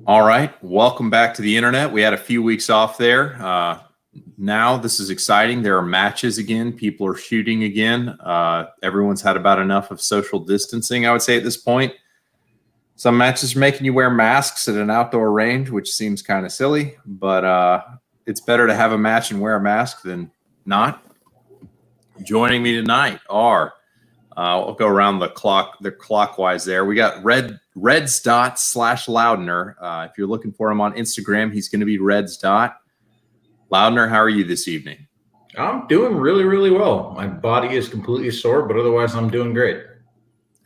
All right. Welcome back to the internet. We had a few weeks off there. Now this is exciting. There are matches again. People are shooting again. Everyone's had about enough of social distancing, I would say, at this point. Some matches are making you wear masks at an outdoor range, which seems kind of silly, but it's better to have a match and wear a mask than not. Joining me tonight are we'll go around the clockwise there. We got Reds Dot /Loudner. If you're looking for him on Instagram, he's going to be Reds Dot. Loudner, how are you this evening? I'm doing really, really well. My body is completely sore, but otherwise I'm doing great.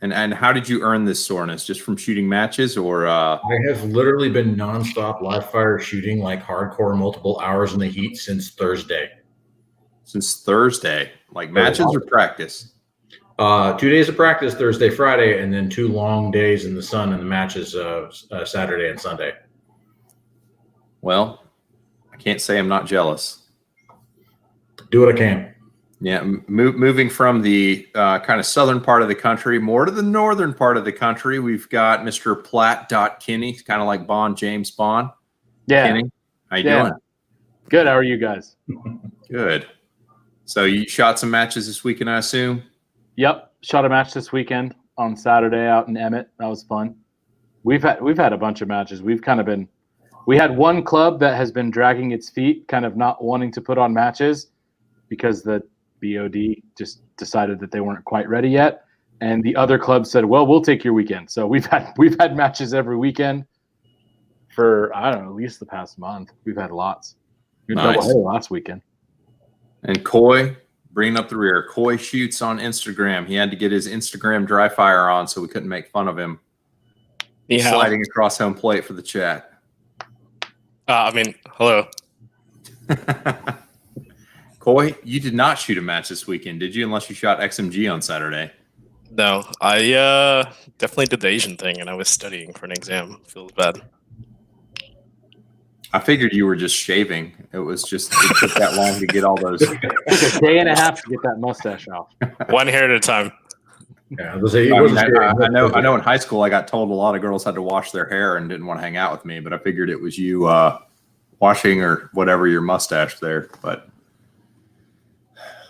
And how did you earn this soreness? Just from shooting matches, or I have literally been nonstop live fire shooting, like hardcore, multiple hours in the heat since Thursday. Like matches or practice? 2 days of practice, Thursday, Friday, and then 2 long days in the sun and the matches Saturday and Sunday. Well, I can't say I'm not jealous. Do what I can. Yeah, moving from the kind of southern part of the country more to the northern part of the country, we've got Mr. Platt Kinney, kind of like Bond, James Bond. Yeah. Kinney, how you doing? Good. How are you guys? Good. So you shot some matches this weekend, I assume? Yep. Shot a match this weekend on Saturday out in Emmett. That was fun. We've had a bunch of matches. We had one club that has been dragging its feet, kind of not wanting to put on matches because the BOD just decided that they weren't quite ready yet. And the other club said, well, we'll take your weekend. So we've had matches every weekend for, I don't know, at least the past month. We've had lots. We had Nice. double last weekend. And Coy, bringing up the rear. Coy shoots on Instagram. He had to get his Instagram dry fire on so we couldn't make fun of him. Yeah. Sliding across home plate for the chat. Hello. Coy, you did not shoot a match this weekend, did you? Unless you shot XMG on Saturday. No, I definitely did the Asian thing, and I was studying for an exam. Feels bad. I figured you were just shaving. It took that long to get all those. It took a day and a half to get that mustache off. One hair at a time. Yeah, I know in high school I got told a lot of girls had to wash their hair and didn't want to hang out with me, but I figured it was you washing or whatever your mustache there. But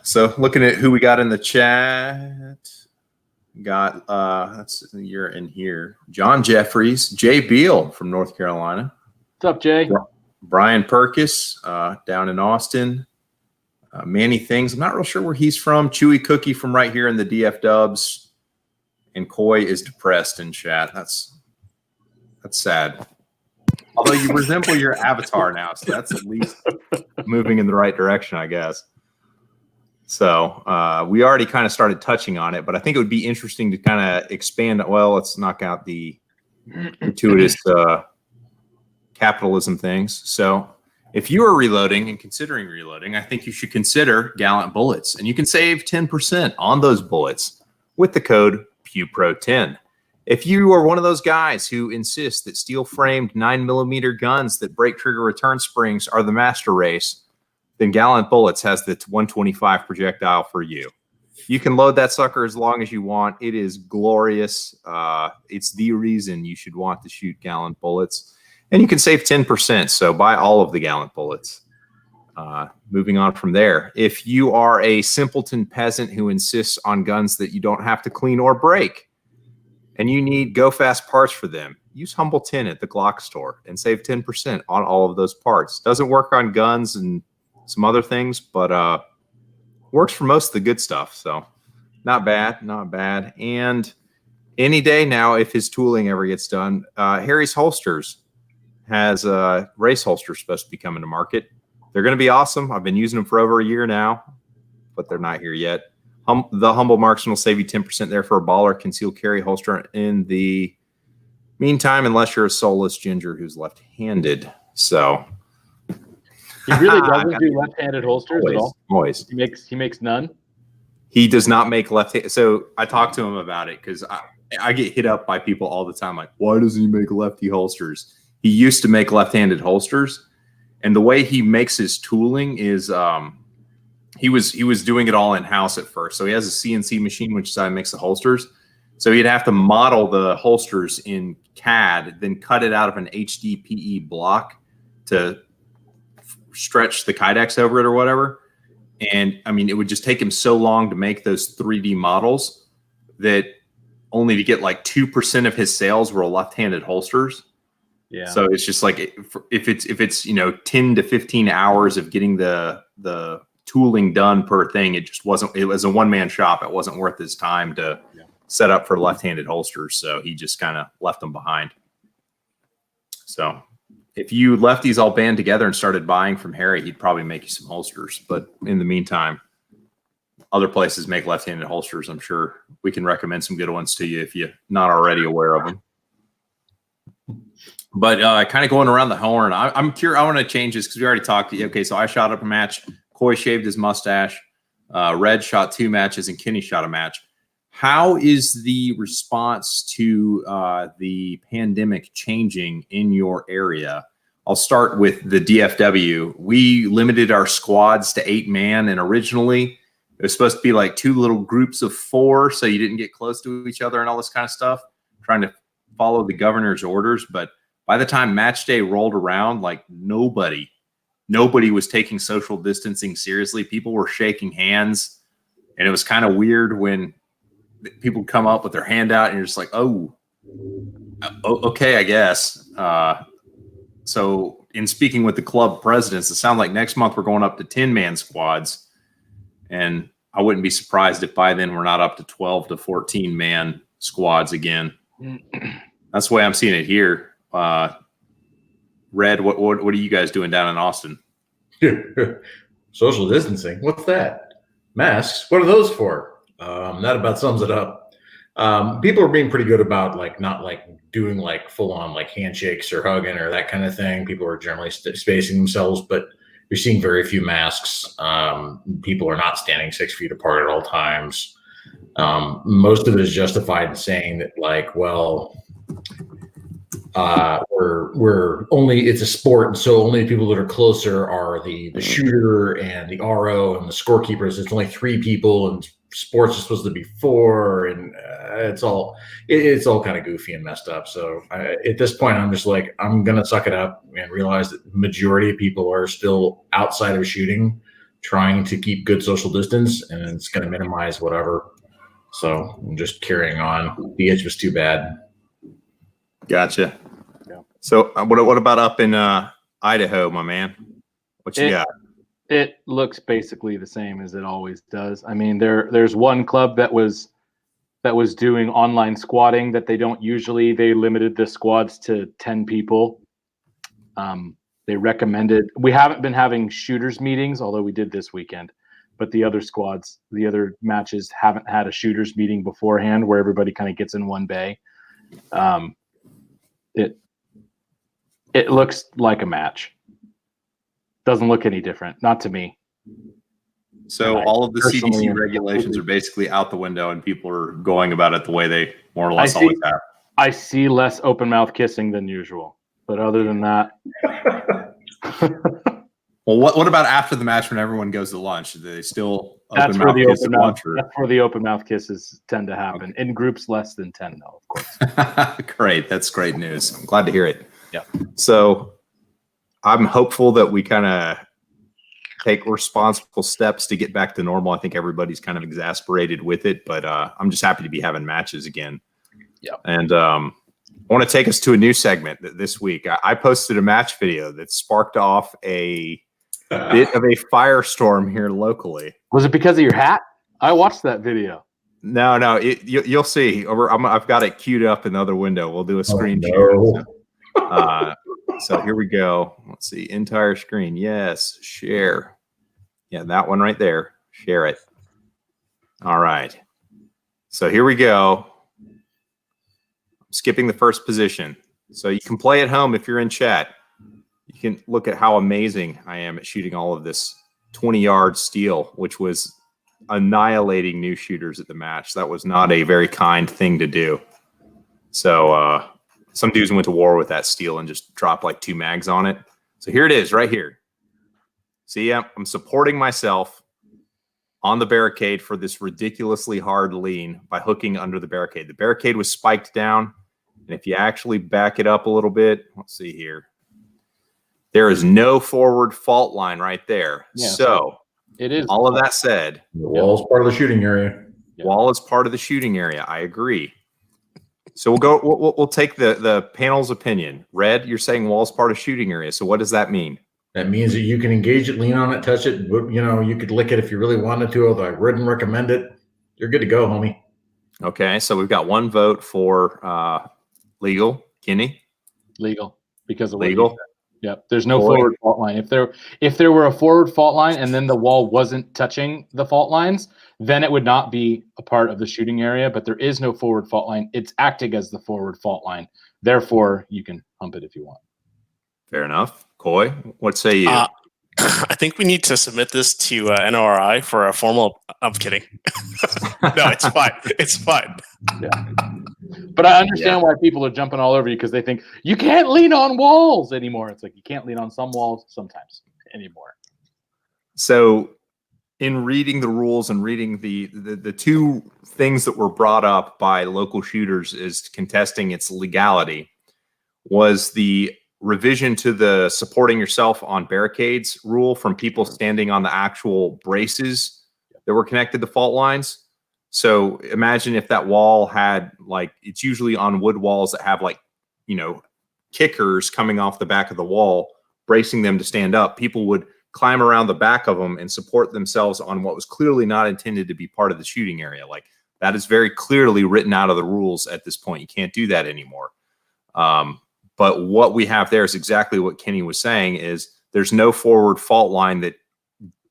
so looking at who we got in the chat, got you're in here. John Jeffries, Jay Beal from North Carolina. What's up, Jay? Brian Perkis down in Austin. Manny Things. I'm not real sure where he's from. Chewy Cookie from right here in the DF Dubs. And Coy is depressed in chat. That's sad. Although you resemble your avatar now, so that's at least moving in the right direction, I guess. So we already kind of started touching on it, but I think it would be interesting to kind of expand. Well, let's knock out the gratuitous capitalism things. So if you are reloading and considering reloading, I think you should consider Gallant Bullets. And you can save 10% on those bullets with the code PewPro10. If you are one of those guys who insists that steel-framed 9mm guns that break trigger return springs are the master race, then Gallant Bullets has the 125 projectile for you. You can load that sucker as long as you want. It is glorious. It's the reason you should want to shoot Gallant Bullets. And you can save 10%, so buy all of the Gallant Bullets. Moving on from there, if you are a simpleton peasant who insists on guns that you don't have to clean or break, and you need go-fast parts for them, use Humble 10 at the Glock store and save 10% on all of those parts. Doesn't work on guns and some other things, but works for most of the good stuff. So not bad, not bad. And any day now, if his tooling ever gets done, Harry's Holsters has race holsters supposed to be coming to market. They're going to be awesome. I've been using them for over a year now, but they're not here yet. The Humble Marksman will save you 10% there for a baller concealed carry holster in the meantime, unless you're a soulless ginger who's left-handed. So He really doesn't do left-handed holsters at all. Always. He makes none. He does not make left-handed. So I talked to him about it because I get hit up by people all the time like, why doesn't he make lefty holsters? He used to make left-handed holsters, and the way he makes his tooling is he was doing it all in-house at first. So he has a CNC machine which makes the holsters. So he'd have to model the holsters in CAD, then cut it out of an HDPE block to stretch the Kydex over it or whatever. And I mean, it would just take him so long to make those 3D models that only to get like 2% of his sales were left-handed holsters. Yeah. So it's just like if it's 10 to 15 hours of getting the tooling done per thing, it just wasn't. It was a one-man shop. It wasn't worth his time to set up for left-handed holsters. So he just kind of left them behind. So if you left these all band together and started buying from Harry, he'd probably make you some holsters. But in the meantime, other places make left-handed holsters. I'm sure we can recommend some good ones to you if you're not already aware of them. But kind of going around the horn, I'm curious. I want to change this because we already talked. Okay, so I shot up a match. Coy shaved his mustache. Red shot 2 matches, and Kenny shot a match. How is the response to the pandemic changing in your area? I'll start with the DFW. We limited our squads to 8-man, and originally it was supposed to be like 2 little groups of 4, so you didn't get close to each other and all this kind of stuff, trying to follow the governor's orders. But by the time match day rolled around, like nobody was taking social distancing seriously. People were shaking hands, and it was kind of weird when people come up with their hand out and you're just like, oh, okay, I guess. So in speaking with the club presidents, it sounds like next month we're going up to 10-man squads. And I wouldn't be surprised if by then we're not up to 12 to 14-man squads again. That's the way I'm seeing it here. Red, what are you guys doing down in Austin? Social distancing. What's that? Masks. What are those for? That about sums it up. People are being pretty good about not doing full on handshakes or hugging or that kind of thing. People are generally spacing themselves, but you're seeing very few masks. People are not standing 6 feet apart at all times. Most of it is justified in saying that we're only, it's a sport, and so only the people that are closer are the shooter and the RO and the scorekeepers. It's only 3 people, and sports are supposed to be 4, and it's all kind of goofy and messed up. So at this point, I'm just I'm gonna suck it up and realize that the majority of people are still outside of shooting, trying to keep good social distance, and it's gonna minimize whatever. So I'm just carrying on. The itch was too bad. Gotcha. Yeah. So what about up in Idaho, my man? What you got? It looks basically the same as it always does. I mean, there's one club that was doing online squatting that they don't usually. They limited the squads to 10 people. They recommended. We haven't been having shooters meetings, although we did this weekend. But the other squads, the other matches haven't had a shooters meeting beforehand where everybody kind of gets in one bay. It looks like a match. Doesn't look any different, not to me. So all of the CDC regulations are basically out the window, and people are going about it the way they more or less always have. I see less open mouth kissing than usual, but other than that. Well, what about after the match when everyone goes to lunch? Do they still open mouth kiss at lunch? That's where the open mouth kisses tend to happen. Okay. In groups less than 10, though, of course. Great. That's great news. I'm glad to hear it. Yeah. So I'm hopeful that we kind of take responsible steps to get back to normal. I think everybody's kind of exasperated with it, but I'm just happy to be having matches again. Yeah. And I want to take us to a new segment this week. I posted a match video that sparked off a bit of a firestorm here locally. Was it because of your hat? I watched that video. No, you'll see. I've got it queued up in the other window. We'll do a screen share. So here we go. Let's see. Entire screen. Yes. Share. Yeah, that one right there. Share it. All right. So here we go. I'm skipping the first position. So you can play at home if you're in chat. You can look at how amazing I am at shooting all of this 20-yard steel, which was annihilating new shooters at the match. That was not a very kind thing to do. So some dudes went to war with that steel and just dropped like 2 mags on it. So here it is right here. See, I'm supporting myself on the barricade for this ridiculously hard lean by hooking under the barricade. The barricade was spiked down. And if you actually back it up a little bit, let's see here. There is no forward fault line right there. Yeah, so it is. All of that said, The wall's part of the shooting area. wall is part of the shooting area. I agree. So we'll take the panel's opinion. Red, you're saying wall's part of shooting area. So what does that mean? That means that you can engage it, lean on it, touch it. You could lick it if you really wanted to, although I wouldn't recommend it. You're good to go, homie. Okay, so we've got one vote for legal. Kenny? Legal. Because of Legal. Yep. There's no Boy. forward fault line. If there were a forward fault line and then the wall wasn't touching the fault lines, then it would not be a part of the shooting area. But there is no forward fault line. It's acting as the forward fault line. Therefore, you can hump it if you want. Fair enough. Coy, what say you? I think we need to submit this to NRI for a formal. I'm kidding. No, it's fine. It's fine. Yeah. But I understand why people are jumping all over you because they think you can't lean on walls anymore. It's like you can't lean on some walls sometimes anymore. So in reading the rules and reading the two things that were brought up by local shooters as contesting its legality was the revision to the supporting yourself on barricades rule from people standing on the actual braces that were connected to fault lines. So imagine if that wall had, like, it's usually on wood walls that have, like, kickers coming off the back of the wall, bracing them to stand up. People would climb around the back of them and support themselves on what was clearly not intended to be part of the shooting area. Like, that is very clearly written out of the rules at this point. You can't do that anymore. But what we have there is exactly what Kenny was saying, is there's no forward fault line that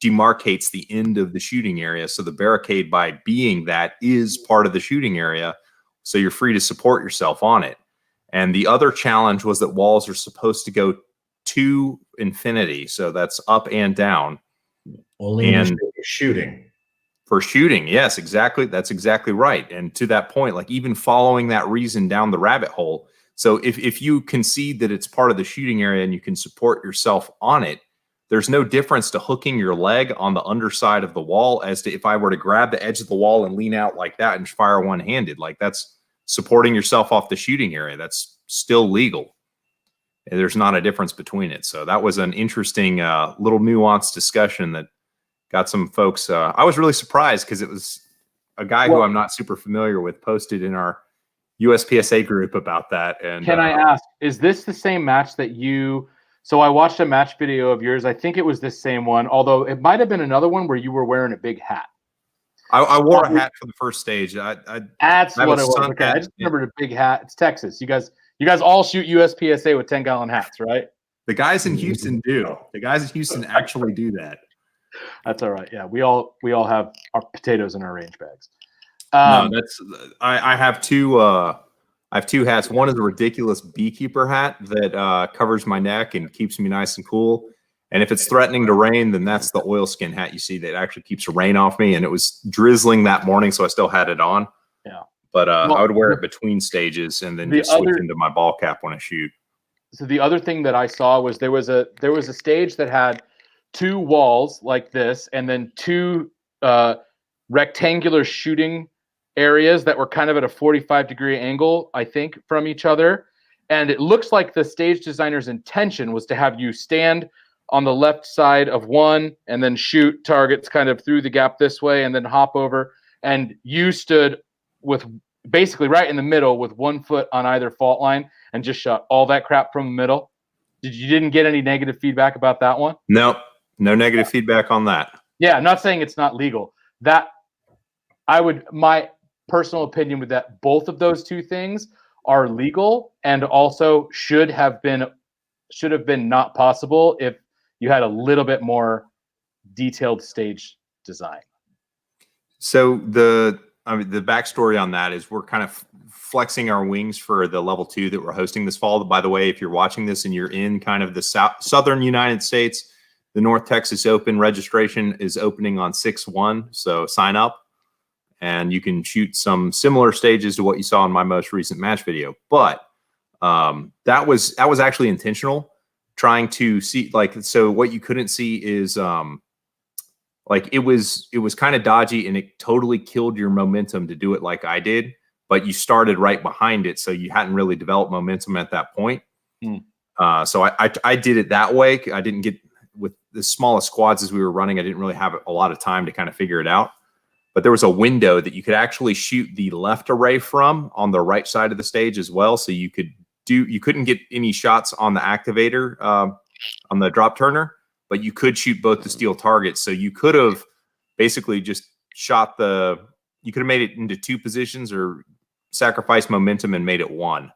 demarcates the end of the shooting area. So the barricade, by being that, is part of the shooting area. So you're free to support yourself on it. And the other challenge was that walls are supposed to go to infinity. So that's up and down. Only in shooting. For shooting, yes, exactly. That's exactly right. And to that point, like, even following that reason down the rabbit hole. So if you concede that it's part of the shooting area and you can support yourself on it, there's no difference to hooking your leg on the underside of the wall as to if I were to grab the edge of the wall and lean out like that and fire one-handed. Like, that's supporting yourself off the shooting area. That's still legal. And there's not a difference between it. So that was an interesting little nuanced discussion that got some folks. I was really surprised because it was a guy who I'm not super familiar with posted in our USPSA group about that. And can I ask, is this the same match that you? So I watched a match video of yours. I think it was this same one, although it might have been another one where you were wearing a big hat. I wore a hat for the first stage. That's what it was. Okay, I just remembered a big hat. It's Texas. You guys all shoot USPSA with 10-gallon hats, right? The guys in Houston do. The guys in Houston actually do that. That's all right. Yeah, we all have our potatoes in our range bags. No, I have two. I have two hats. One is a ridiculous beekeeper hat that covers my neck and keeps me nice and cool. And if it's threatening to rain, then that's the oilskin hat you see that actually keeps the rain off me. And it was drizzling that morning, so I still had it on. Yeah. But I would wear it between stages and then just switch into my ball cap when I shoot. So the other thing that I saw was there was a stage that had two walls like this, and then two rectangular shooting areas that were kind of at a 45-degree angle, I think, from each other. And it looks like the stage designer's intention was to have you stand on the left side of one and then shoot targets kind of through the gap this way and then hop over. And you stood with basically right in the middle with 1 foot on either fault line and just shot all that crap from the middle. You didn't get any negative feedback about that one? No negative feedback on that. Yeah, I'm not saying it's not legal. My personal opinion with that, both of those two things are legal and also should have been not possible if you had a little bit more detailed stage design. So the backstory on that is we're kind of flexing our wings for the level 2 that we're hosting this fall. By the way, if you're watching this and you're in kind of the southern United States, the North Texas Open registration is opening on 6/1. So sign up and you can shoot some similar stages to what you saw in my most recent match video. But that was actually intentional, trying to see, like, so what you couldn't see is like it was kind of dodgy, and it totally killed your momentum to do it like I did. But you started right behind it, so you hadn't really developed momentum at that point. So I did it that way. I didn't get with the smallest squads as we were running. I didn't really have a lot of time to kind of figure it out. But there was a window that you could actually shoot the left array from on the right side of the stage as well. So you couldn't get any shots on the activator on the drop turner, but you could shoot both the steel targets. So you could have basically just shot you could have made it into 2 positions or sacrificed momentum and made it 1.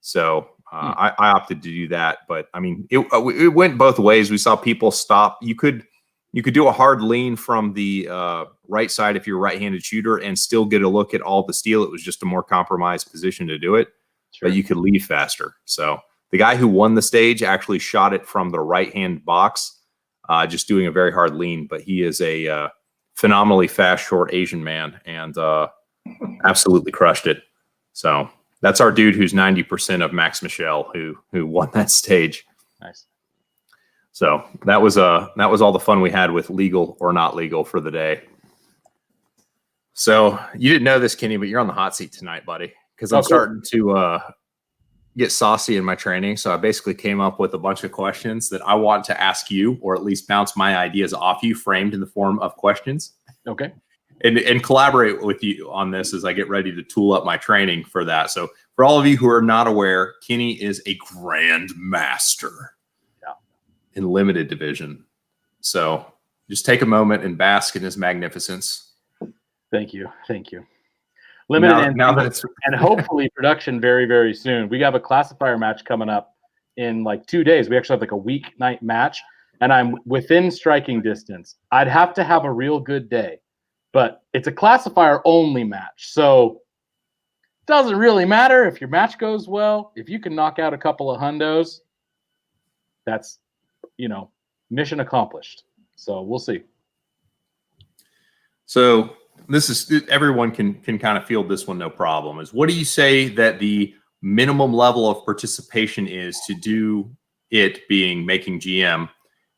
So I opted to do that. But I mean, it went both ways. We saw people stop. You could do a hard lean from the right side if you're a right-handed shooter and still get a look at all the steel. It was just a more compromised position to do it, but you could leave faster. So the guy who won the stage actually shot it from the right-hand box, just doing a very hard lean. But he is a phenomenally fast, short Asian man and absolutely crushed it. So that's our dude who's 90% of Max Michel who won that stage. Nice. So that was all the fun we had with legal or not legal for the day. So you didn't know this, Kenny, but you're on the hot seat tonight, buddy, because I'm starting to get saucy in my training. So I basically came up with a bunch of questions that I want to ask you, or at least bounce my ideas off you, framed in the form of questions. Okay. And collaborate with you on this as I get ready to tool up my training for that. So for all of you who are not aware, Kenny is a grand master in limited division. So just take a moment and bask in his magnificence. Thank you. Limited now that it's and hopefully production very, very soon. We have a classifier match coming up in like 2 days. We actually have like a weeknight match, and I'm within striking distance. I'd have to have a real good day, but it's a classifier only match. So it doesn't really matter if your match goes well. If you can knock out a couple of hundos, that's, mission accomplished. So we'll see. So this is, everyone can kind of field this one, no problem. Is what do you say that the minimum level of participation is to do it being making GM,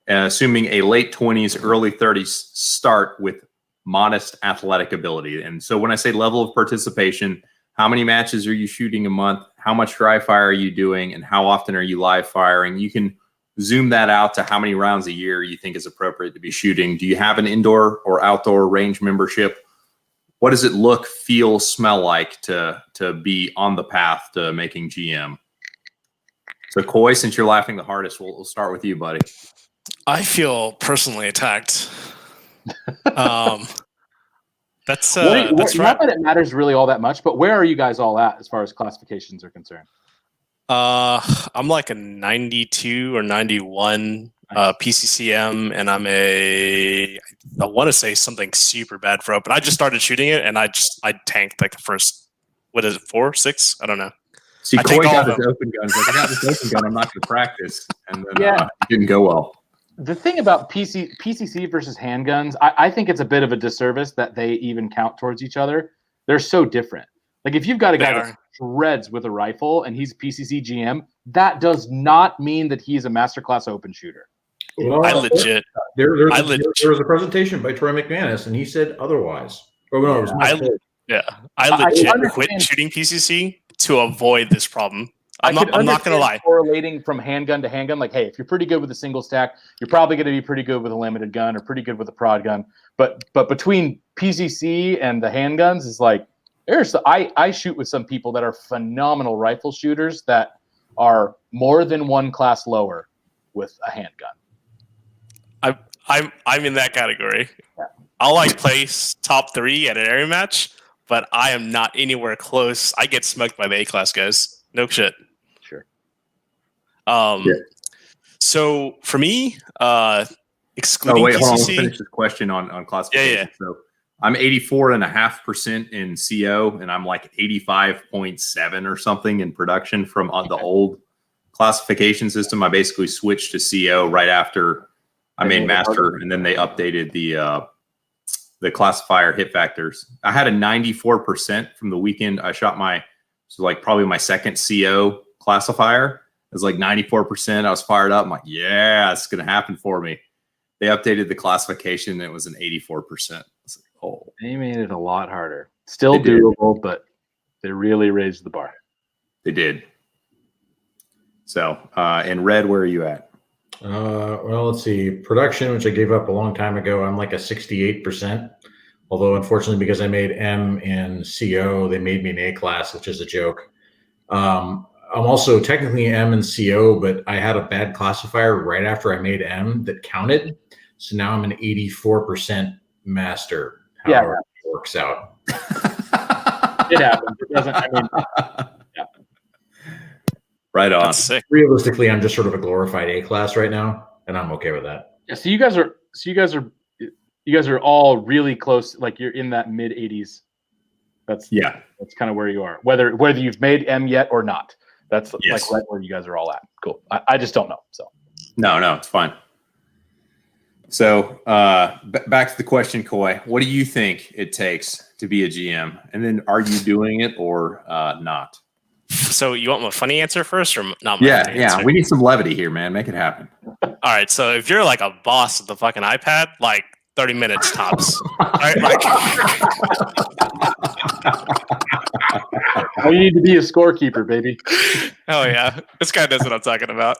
assuming a late 20s, early 30s start with modest athletic ability? And so when I say level of participation, how many matches are you shooting a month? How much dry fire are you doing? And how often are you live firing? You can zoom that out to how many rounds a year you think is appropriate to be shooting. Do you have an indoor or outdoor range membership? What does it look, feel, smell like to be on the path to making GM? So Coy, since you're laughing the hardest, we'll start with you, buddy. I feel personally attacked. That's right. Not that it matters really all that much, but where are you guys all at as far as classifications are concerned? I'm like a 92 or 91 PCCM, and I want to say something super bad for open. I just started shooting it, and I tanked like the first, what is it, 4, 6? I don't know. See, Coy got his open guns. Like, I got this open gun. I'm not going to practice, and then it didn't go well. The thing about PCC versus handguns, I think it's a bit of a disservice that they even count towards each other. They're so different. Like if you've got a guy that shreds with a rifle and he's PCC GM, that does not mean that he's a masterclass open shooter. Well, I legit. There was a presentation by Troy McManus, and he said otherwise. Oh, no, I legit quit shooting PCC to avoid this problem. I'm not going to lie. Correlating from handgun to handgun, like, hey, if you're pretty good with a single stack, you're probably going to be pretty good with a limited gun or pretty good with a prod gun. But between PCC and the handguns is like, I shoot with some people that are phenomenal rifle shooters that are more than one class lower with a handgun. I'm in that category. Yeah. I'll like place top 3 at an area match, but I am not anywhere close. I get smoked by the A class guys. No shit. Sure. So for me, excluding hold on. PCC, We'll finish this question on classification. Yeah. So I'm 84.5% in CO, and I'm like 85.7 or something in production from the old classification system. I basically switched to CO right after I made master, and then they updated the classifier hit factors. I had a 94% from the weekend. I shot probably my second CO classifier. It was like 94%. I was fired up. I'm like, yeah, it's going to happen for me. They updated the classification. And it was an 84%. It's like, oh, They made it a lot harder. Still They did. doable, but they really raised the bar. they did. So, in red, where are you at? Well, let's see. Production, which I gave up a long time ago, I'm like a 68%. Although, unfortunately, because I made M and CO, they made me an A class, which is a joke. I'm also technically M and CO, but I had a bad classifier right after I made M that counted. So now I'm an 84% master. However it works out. It happens. It doesn't. I mean, Right on. That's sick. Realistically, I'm just sort of a glorified A class right now, and I'm okay with that. yeah. So you guys are all really close. Like you're in that mid 80s. That's kind of where you are. Whether you've made M yet or not. That's Yes. like right where you guys are all at. Cool. I just don't know. So No, it's fine. So, back to the question, Coy. What do you think it takes to be a GM? And then, are you doing it or not? So you want my funny answer first, or not? My funny Yeah. answer? We need some levity here, man. Make it happen. All right. So if you're like a boss of the fucking iPad, like 30 minutes tops. All right, like, you need to be a scorekeeper, baby. oh yeah, this guy knows what I'm talking about.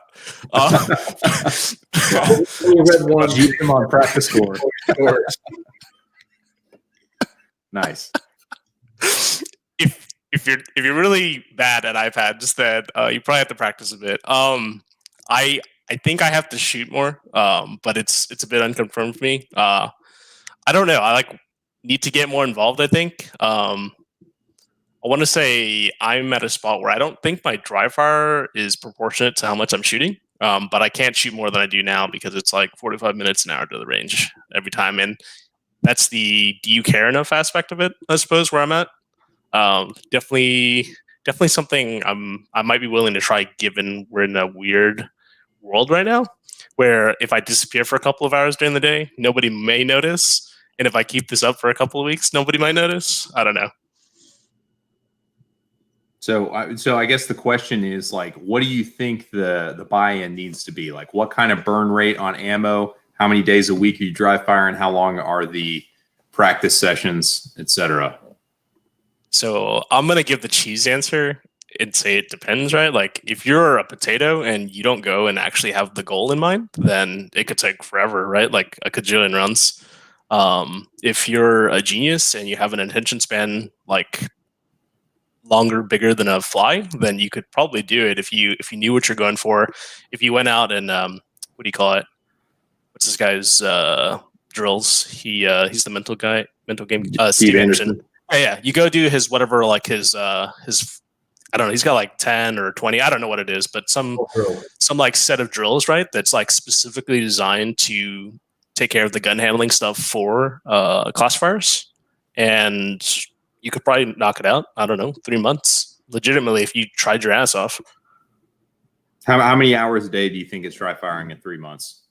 Use him on practice score. Nice. If you're really bad at iPad, just that you probably have to practice a bit. I think I have to shoot more, but it's a bit unconfirmed for me. I don't know. I need to get more involved. I think. I want to say I'm at a spot where I don't think my dry fire is proportionate to how much I'm shooting. But I can't shoot more than I do now because it's like 45 minutes an hour to the range every time, and that's the do you care enough aspect of it, I suppose, where I'm at. Definitely something I might be willing to try, given we're in a weird world right now where if I disappear for a couple of hours during the day, nobody may notice, and if I keep this up for a couple of weeks, nobody might notice. I don't know. So I guess the question is, like, what do you think the buy-in needs to be? Like, what kind of burn rate on ammo? How many days a week are you dry firing? How long are the practice sessions, etc.? So I'm gonna give the cheese answer and say it depends, right? Like if you're a potato and you don't go and actually have the goal in mind, then it could take forever, right? Like a cajillion runs. If you're a genius and you have an attention span like longer, bigger than a fly, then you could probably do it if you knew what you're going for. If you went out and what do you call it? What's this guy's drills? He's the mental game Steve Anderson. Yeah, you go do his whatever, like his I don't know, he's got like 10 or 20, I don't know what it is, but some like set of drills, right? That's like specifically designed to take care of the gun handling stuff for classifiers. And you could probably knock it out, I don't know, 3 months, legitimately, if you tried your ass off. How many hours a day do you think it's dry firing in 3 months?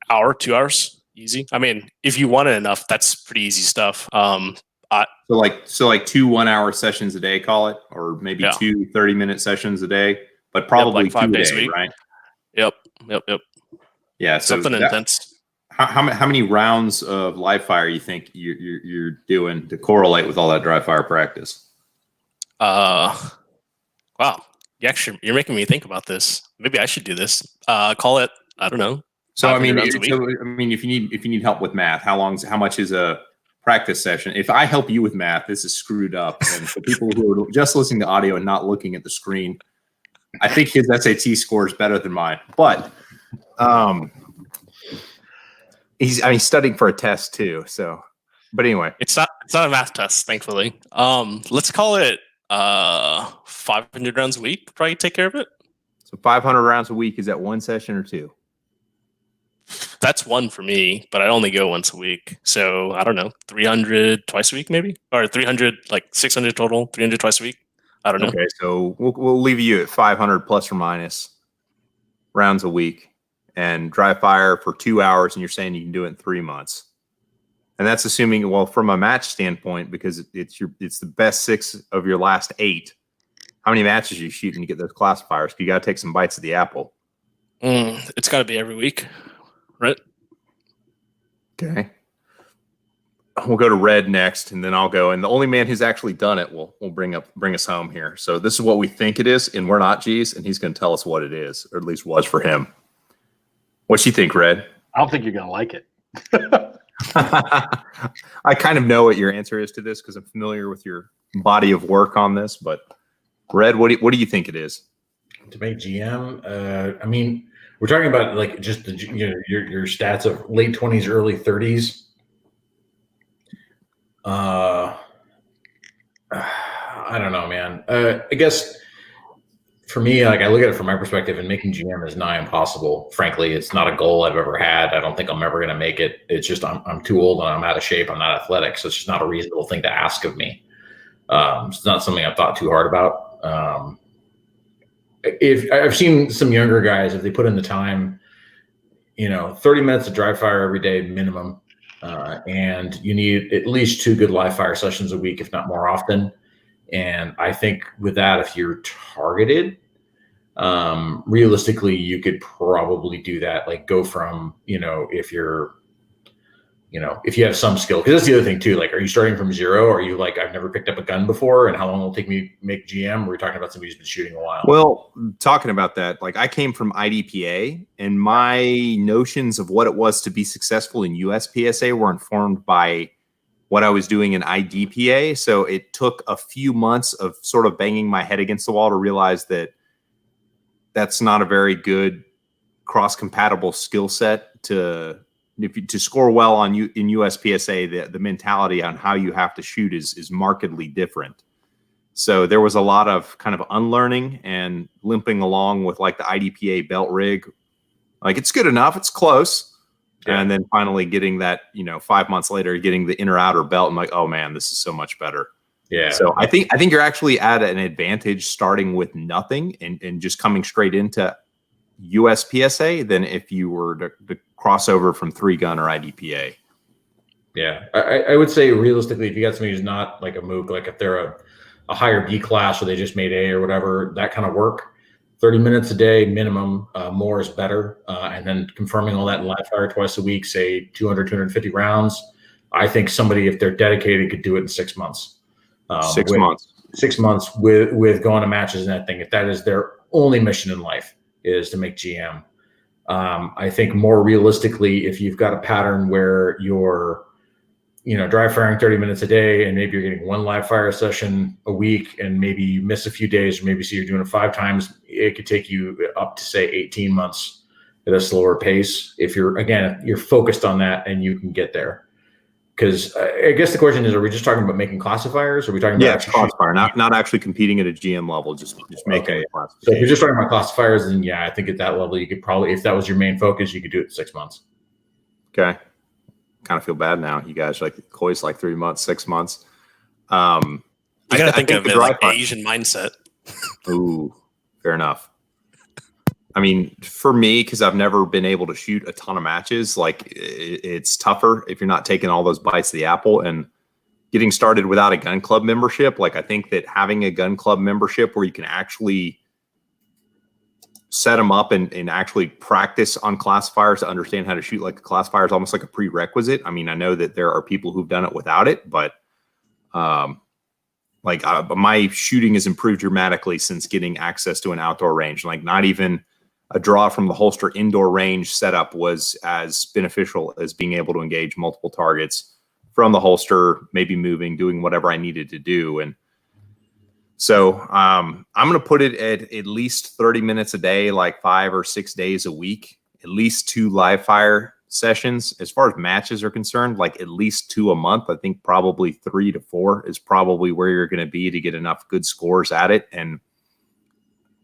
Hour, 2 hours. Easy. I mean, if you want it enough, that's pretty easy stuff. So like 2 1-hour sessions a day, call it, or maybe 2 30-minute sessions a day, but probably like 5 days a a day, week. right? Yep. Yeah, so something intense. How many rounds of live fire you think you're doing to correlate with all that dry fire practice? Wow. You're making me think about this. Maybe I should do this. Call it, I don't know. So I mean, if you need help with math, how much is a practice session? If I help you with math, this is screwed up. And for people who are just listening to audio and not looking at the screen, I think his SAT score is better than mine. But he's studying for a test too. So, but anyway, it's not a math test, thankfully. Let's call it 500 rounds a week. Probably take care of it. So 500 rounds a week, is that one session or two? That's one for me, but I only go once a week. So I don't know, 300 twice a week, maybe, or 300, like 600 total, 300 twice a week. I don't know. Okay, so we'll leave you at 500 plus or minus rounds a week, and dry fire for 2 hours, and you're saying you can do it in 3 months, and that's assuming, well, from a match standpoint, because it's the best 6 of your last 8. How many matches are you shooting to get those classifiers? You got to take some bites of the apple. It's got to be every week, right? Okay. We'll go to Red next, and then I'll go. And the only man who's actually done it will bring us home here. So this is what we think it is, and we're not G's, and he's going to tell us what it is, or at least was for him. What you think, Red? I don't think you're gonna like it. I kind of know what your answer is to this because I'm familiar with your body of work on this. But Red, what do you think it is? To make GM, I mean, we're talking about like just the your stats of late 20s, early 30s. I don't know, man. I guess for me, like I look at it from my perspective, and making GM is nigh impossible. Frankly, it's not a goal I've ever had. I don't think I'm ever going to make it. It's just I'm too old and I'm out of shape. I'm not athletic, so it's just not a reasonable thing to ask of me. It's not something I've thought too hard about. If I've seen some younger guys, if they put in the time, 30 minutes of dry fire every day minimum, and you need at least 2 good live fire sessions a week, if not more often. And I think with that, if you're targeted, realistically, you could probably do that. Like go from, if you're, if you have some skill, because that's the other thing too. Like, are you starting from zero? Or are you like, I've never picked up a gun before, and how long will it take me to make GM? We're talking about somebody who's been shooting a while. Well, talking about that, like I came from IDPA, and my notions of what it was to be successful in USPSA were informed by what I was doing in IDPA. So it took a few months of sort of banging my head against the wall to realize that that's not a very good cross-compatible skill set to score well in USPSA. The mentality on how you have to shoot is markedly different. So there was a lot of kind of unlearning and limping along with like the IDPA belt rig. Like it's good enough, it's close. Yeah. And then finally getting that, 5 months later, getting the inner outer belt. I'm like, oh man, this is so much better. Yeah. So I think you're actually at an advantage starting with nothing and just coming straight into USPSA than if you were to cross over from 3-gun or IDPA. Yeah. I would say realistically, if you got somebody who's not like a MOOC, like if they're a higher B class or they just made A or whatever, that kind of work, 30 minutes a day minimum, more is better. And then confirming all that in live fire twice a week, say 200, 250 rounds. I think somebody, if they're dedicated, could do it in 6 months. 6 months. 6 months with going to matches and that thing. If that is their only mission in life is to make GM. I think more realistically, if you've got a pattern where you're, dry firing 30 minutes a day, and maybe you're getting 1 live fire session a week, and maybe you miss a few days, or maybe you're doing it 5 times, it could take you up to say 18 months at a slower pace. If you're focused on that and you can get there. Because I guess the question is, are we just talking about making classifiers? Or are we talking about classifier, not actually competing at a GM level, just making okay. a classifier. So if you're just talking about classifiers, then yeah, I think at that level, you could probably, if that was your main focus, you could do it in 6 months. Okay. Kind of feel bad now. You guys like Coy's like 3 months, 6 months. You got to think of it like Asian mindset. Ooh, fair enough. I mean, for me, because I've never been able to shoot a ton of matches, like it's tougher if you're not taking all those bites of the apple and getting started without a gun club membership. Like I think that having a gun club membership where you can actually set them up and actually practice on classifiers to understand how to shoot like a classifier is almost like a prerequisite. I mean, I know that there are people who've done it without it, but my shooting has improved dramatically since getting access to an outdoor range. Like not even a draw from the holster indoor range setup was as beneficial as being able to engage multiple targets from the holster, maybe moving, doing whatever I needed to do. And so I'm going to put it at least 30 minutes a day, like 5 or 6 days a week, at least 2 live fire sessions. As far as matches are concerned, like at least 2 a month. I think probably 3 to 4 is probably where you're going to be to get enough good scores at it and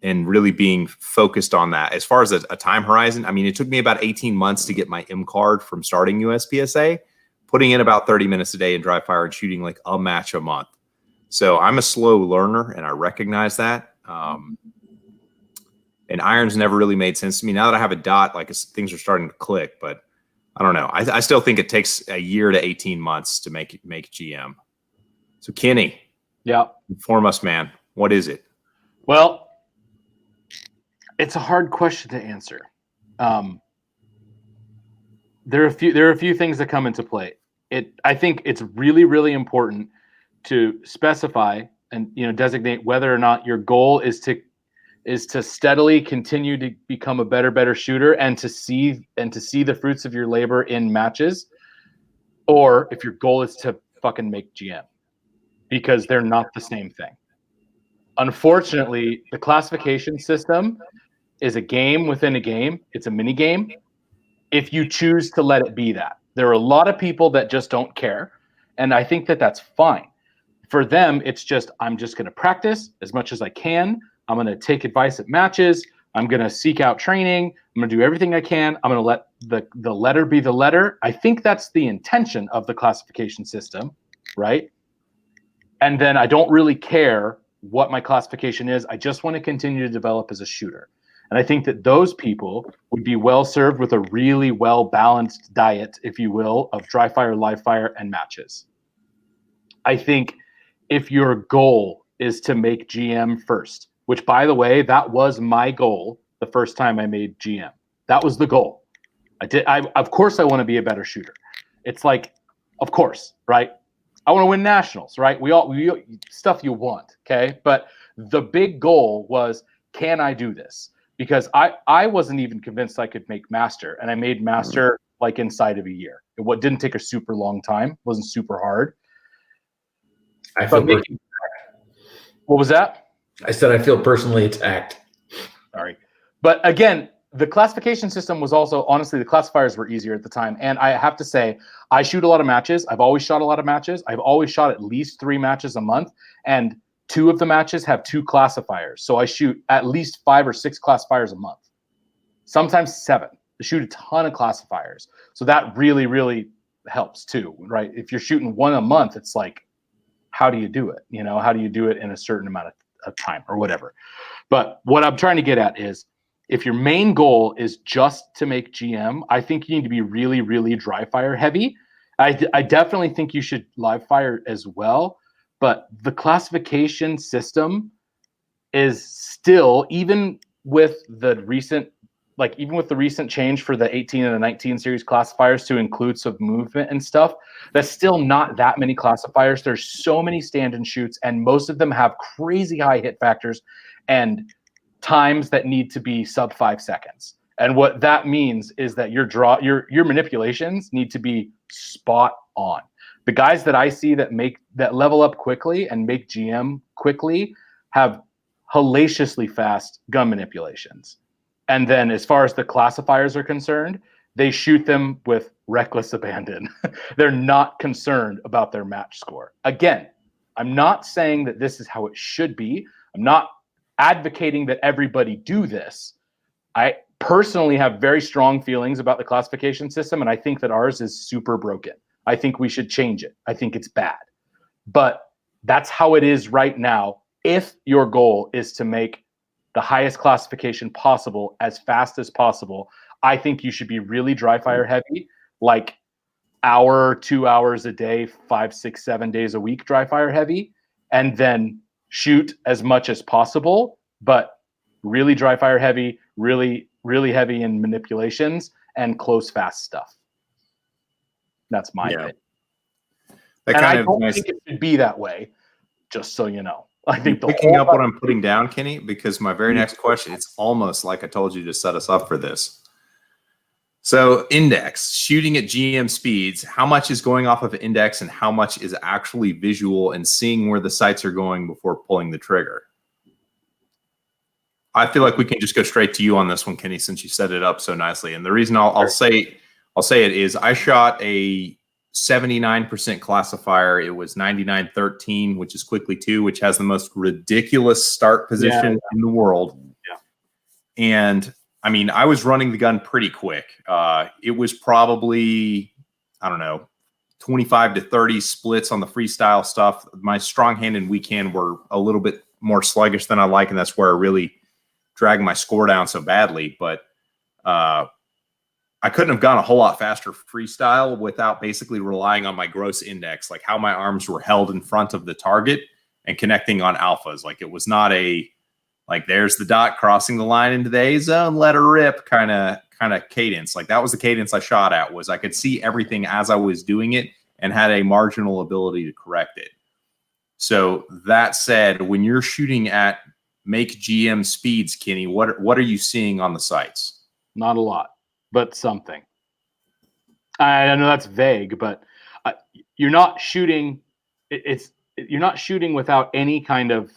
really being focused on that. As far as a time horizon, I mean, it took me about 18 months to get my M card from starting USPSA, putting in about 30 minutes a day in dry fire and shooting like a match a month. So I'm a slow learner, and I recognize that. And irons never really made sense to me. Now that I have a dot, like things are starting to click, but I don't know. I still think it takes a year to 18 months to make GM. So Kenny, yeah, inform us, man. What is it? Well, it's a hard question to answer there are a few things that come into play. I think it's really, really important to specify and designate whether or not your goal is to steadily continue to become a better shooter and to see the fruits of your labor in matches, or if your goal is to fucking make GM, because they're not the same thing. Unfortunately, the classification system is a game within a game. It's a mini game. If you choose to let it be that, there are a lot of people that just don't care, and I think that that's fine. For them, it's just, I'm just going to practice as much as I can. I'm going to take advice at matches. I'm going to seek out training. I'm going to do everything I can. I'm going to let the letter be the letter. I think that's the intention of the classification system, right? And then I don't really care what my classification is. I just want to continue to develop as a shooter. And I think that those people would be well served with a really well-balanced diet, if you will, of dry fire, live fire, and matches. I think if your goal is to make GM first, which, by the way, that was my goal the first time I made GM. That was the goal. Of course I want to be a better shooter. It's like, of course, right? I want to win nationals, right? We stuff you want, okay? But the big goal was, can I do this? Because I wasn't even convinced I could make master, and I made master like inside of a year. It didn't take a super long time. It wasn't super hard. What was that? I said I feel personally attacked. Sorry. But again, the classification system was also, honestly, the classifiers were easier at the time. And I have to say, I shoot a lot of matches. I've always shot a lot of matches. I've always shot at least 3 matches a month. And 2 of the matches have 2 classifiers. So I shoot at least 5 or 6 classifiers a month, sometimes 7. I shoot a ton of classifiers. So that really, really helps too, right? If you're shooting 1 a month, it's like, how do you do it? How do you do it in a certain amount of time or whatever? But what I'm trying to get at is, if your main goal is just to make GM, I think you need to be really, really dry fire heavy. I definitely think you should live fire as well. But the classification system is still, even with the recent change for the 18 and the 19 series classifiers to include some movement and stuff, that's still not that many classifiers. There's so many stand-and shoots, and most of them have crazy high hit factors and times that need to be sub 5 seconds. And what that means is that your manipulations need to be spot on. The guys that I see that level up quickly and make GM quickly have hellaciously fast gun manipulations. And then as far as the classifiers are concerned, they shoot them with reckless abandon. They're not concerned about their match score. Again, I'm not saying that this is how it should be. I'm not advocating that everybody do this. I personally have very strong feelings about the classification system, and I think that ours is super broken. I think we should change it. I think it's bad. But that's how it is right now. If your goal is to make the highest classification possible as fast as possible, I think you should be really dry fire heavy, like 2 hours a day, 5, 6, 7 days a week dry fire heavy, and then shoot as much as possible, but really dry fire heavy, really, really heavy in manipulations and close fast stuff. That's my opinion. And I don't think it should be that way, just so you know. I think picking up what I'm putting down, Kenny, because my very next question, it's almost like I told you to set us up for this. So index, shooting at GM speeds, how much is going off of index and how much is actually visual and seeing where the sights are going before pulling the trigger? I feel like we can just go straight to you on this one, Kenny, since you set it up so nicely. And the reason I'll say it is I shot a 79% classifier. It was 99-13, which is quickly 2, which has the most ridiculous start position in the world. Yeah. And I mean, I was running the gun pretty quick. It was probably, I don't know, 25 to 30 splits on the freestyle stuff. My strong hand and weak hand were a little bit more sluggish than I like, and that's where I really dragged my score down so badly. But I couldn't have gone a whole lot faster freestyle without basically relying on my gross index, like how my arms were held in front of the target and connecting on alphas. Like it was not a, like there's the dot crossing the line into the A zone, let her rip kind of kind of cadence. Like that was the cadence I shot at, was I could see everything as I was doing it and had a marginal ability to correct it. So that said, when you're shooting at make GM speeds, Kenny, what are you seeing on the sights? Not a lot, but something. I know that's vague, but you're not shooting. You're not shooting without any kind of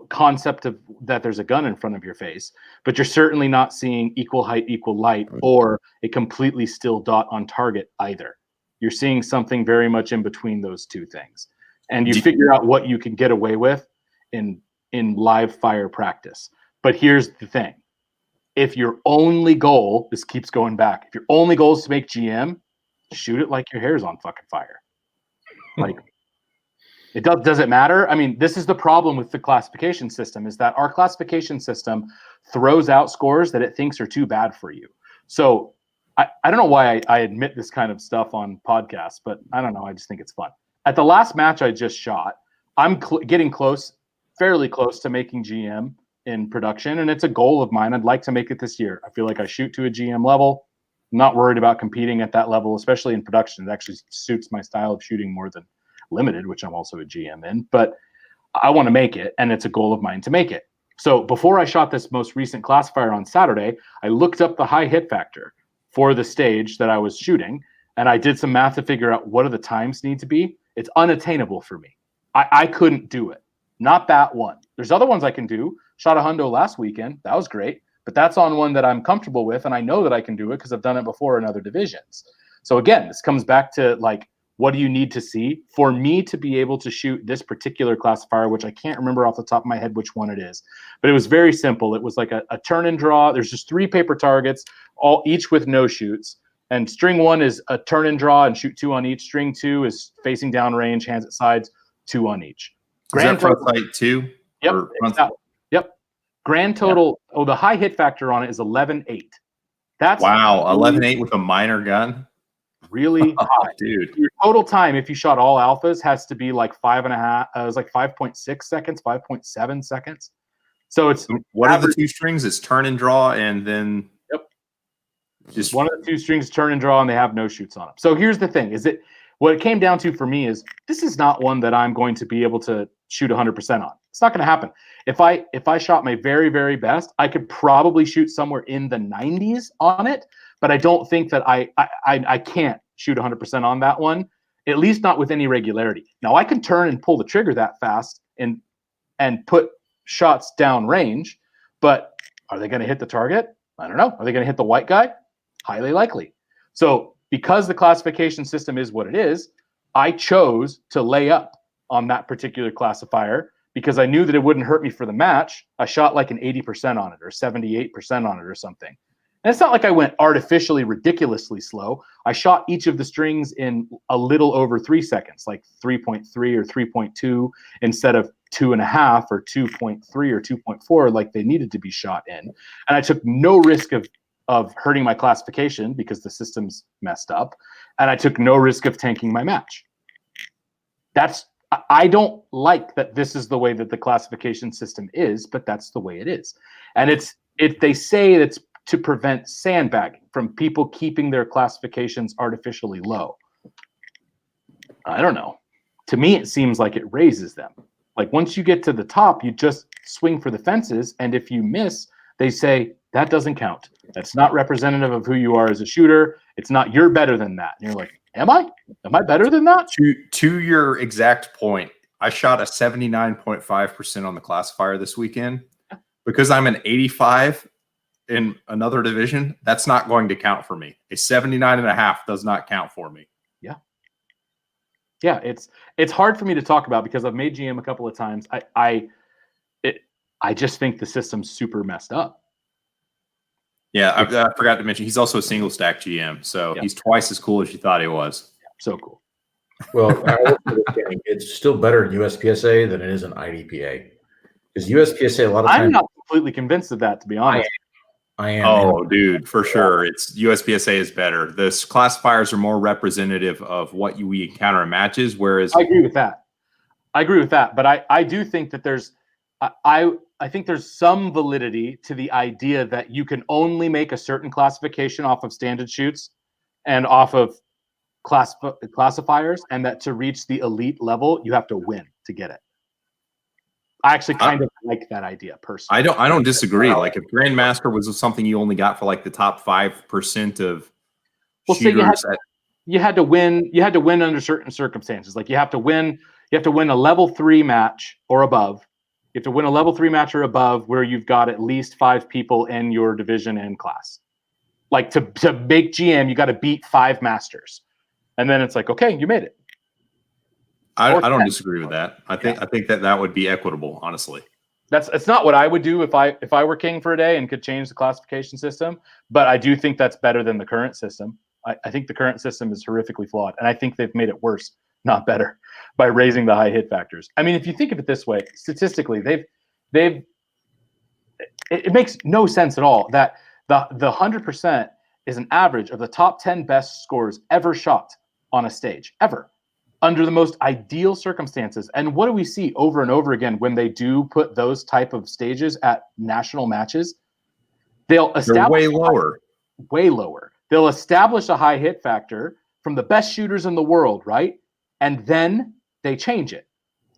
concept of that there's a gun in front of your face. But you're certainly not seeing equal height, equal light, or a completely still dot on target either. You're seeing something very much in between those two things, and you figure out what you can get away with in live fire practice. But here's the thing. If your only goal, this keeps going back, if your only goal is to make GM, shoot it like your hair's on fucking fire. Like, does it matter? I mean, this is the problem with the classification system, is that our classification system throws out scores that it thinks are too bad for you. So I don't know why I admit this kind of stuff on podcasts, but I don't know. I just think it's fun. At the last match I just shot, I'm getting fairly close to making GM in production, and it's a goal of mine. I'd like to make it this year. I feel like I shoot to a GM level. I'm not worried about competing at that level, especially in production. It actually suits my style of shooting more than limited, which I'm also a GM in. But I want to make it, and it's a goal of mine to make it. So before I shot this most recent classifier on Saturday, I looked up the high hit factor for the stage that I was shooting, and I did some math to figure out what do the times need to be. It's unattainable for me. I couldn't do it. Not that one. There's other ones I can do. Shot a hundo last weekend. That was great. But that's on one that I'm comfortable with, and I know that I can do it because I've done it before in other divisions. So again, this comes back to, like, what do you need to see for me to be able to shoot this particular classifier, which I can't remember off the top of my head which one it is. But it was very simple. It was like a turn and draw. There's just 3 paper targets, each with no shoots. And string 1 is a turn and draw and shoot 2 on each. String 2 is facing down range, hands at sides, 2 on each. Grand front sight 2? Yep. Yep. Grand total. Yeah. The high hit factor on it is 11.8. That's wow, 11.8 with a minor gun. Really high, dude. Your total time, if you shot all alphas, has to be like 5.5. It was like 5.6 seconds, 5.7 seconds. So it's what average. Are the 2 strings? It's turn and draw, and then just one of the 2 strings turn and draw, and they have no shoots on them. So here's the thing: is it what it came down to for me is this is not one that I'm going to be able to shoot 100% on. It's not going to happen. If I shot my very, very best, I could probably shoot somewhere in the 90s on it, but I don't think that I can't shoot 100% on that one, at least not with any regularity. Now I can turn and pull the trigger that fast and put shots down range, but are they going to hit the target? I don't know. Are they going to hit the white guy? Highly likely. So because the classification system is what it is, I chose to lay up on that particular classifier because I knew that it wouldn't hurt me for the match. I shot like an 80% on it or 78% on it or something. And it's not like I went artificially ridiculously slow. I shot each of the strings in a little over 3 seconds, like 3.3 or 3.2 instead of 2.5 or 2.3 or 2.4 like they needed to be shot in. And I took no risk of hurting my classification because the system's messed up. And I took no risk of tanking my match. I don't like that this is the way that the classification system is, but that's the way it is. And they say it's to prevent sandbagging from people keeping their classifications artificially low. I don't know. To me, it seems like it raises them. Like once you get to the top, you just swing for the fences. And if you miss, they say that doesn't count. That's not representative of who you are as a shooter. It's not, you're better than that. And you're like, am I better than that? To your exact point, I shot a 79.5% on the classifier this weekend. Because I'm an 85 in another division, that's not going to count for me. A 79.5 does not count for me. Yeah, it's hard for me to talk about because I've made GM a couple of times. I just think the system's super messed up. Yeah, I forgot to mention he's also a single stack GM, so he's twice as cool as you thought he was. So cool. Well, it's still better in USPSA than it is in IDPA. Because USPSA, a lot of times, I'm not completely convinced of that, to be honest. I am. Oh, dude, for sure. It's USPSA is better. The classifiers are more representative of what we encounter in matches, whereas I agree with that. But I do think that there's I think there's some validity to the idea that you can only make a certain classification off of standard shoots and off of classifiers, and that to reach the elite level, you have to win to get it. I actually kind of like that idea personally. I don't disagree. Like if Grandmaster was something you only got for like the top 5% of shooters. You had to win. You had to win under certain circumstances. Like you have to win a level 3 match or above. You have to win a level 3 match or above where you've got at least 5 people in your division and class. Like to make GM, you got to beat 5 masters, and then it's like, okay, you made it. I don't disagree with that. I think that would be equitable, honestly. It's not what I would do if I were king for a day and could change the classification system. But I do think that's better than the current system. I think the current system is horrifically flawed, and I think they've made it worse, not better, by raising the high hit factors. I mean, if you think of it this way, statistically, it makes no sense at all that the 100% is an average of the top 10 best scores ever shot on a stage, ever, under the most ideal circumstances. And what do we see over and over again when they do put those type of stages at national matches? They're way lower. They'll establish a high hit factor from the best shooters in the world, right? And then they change it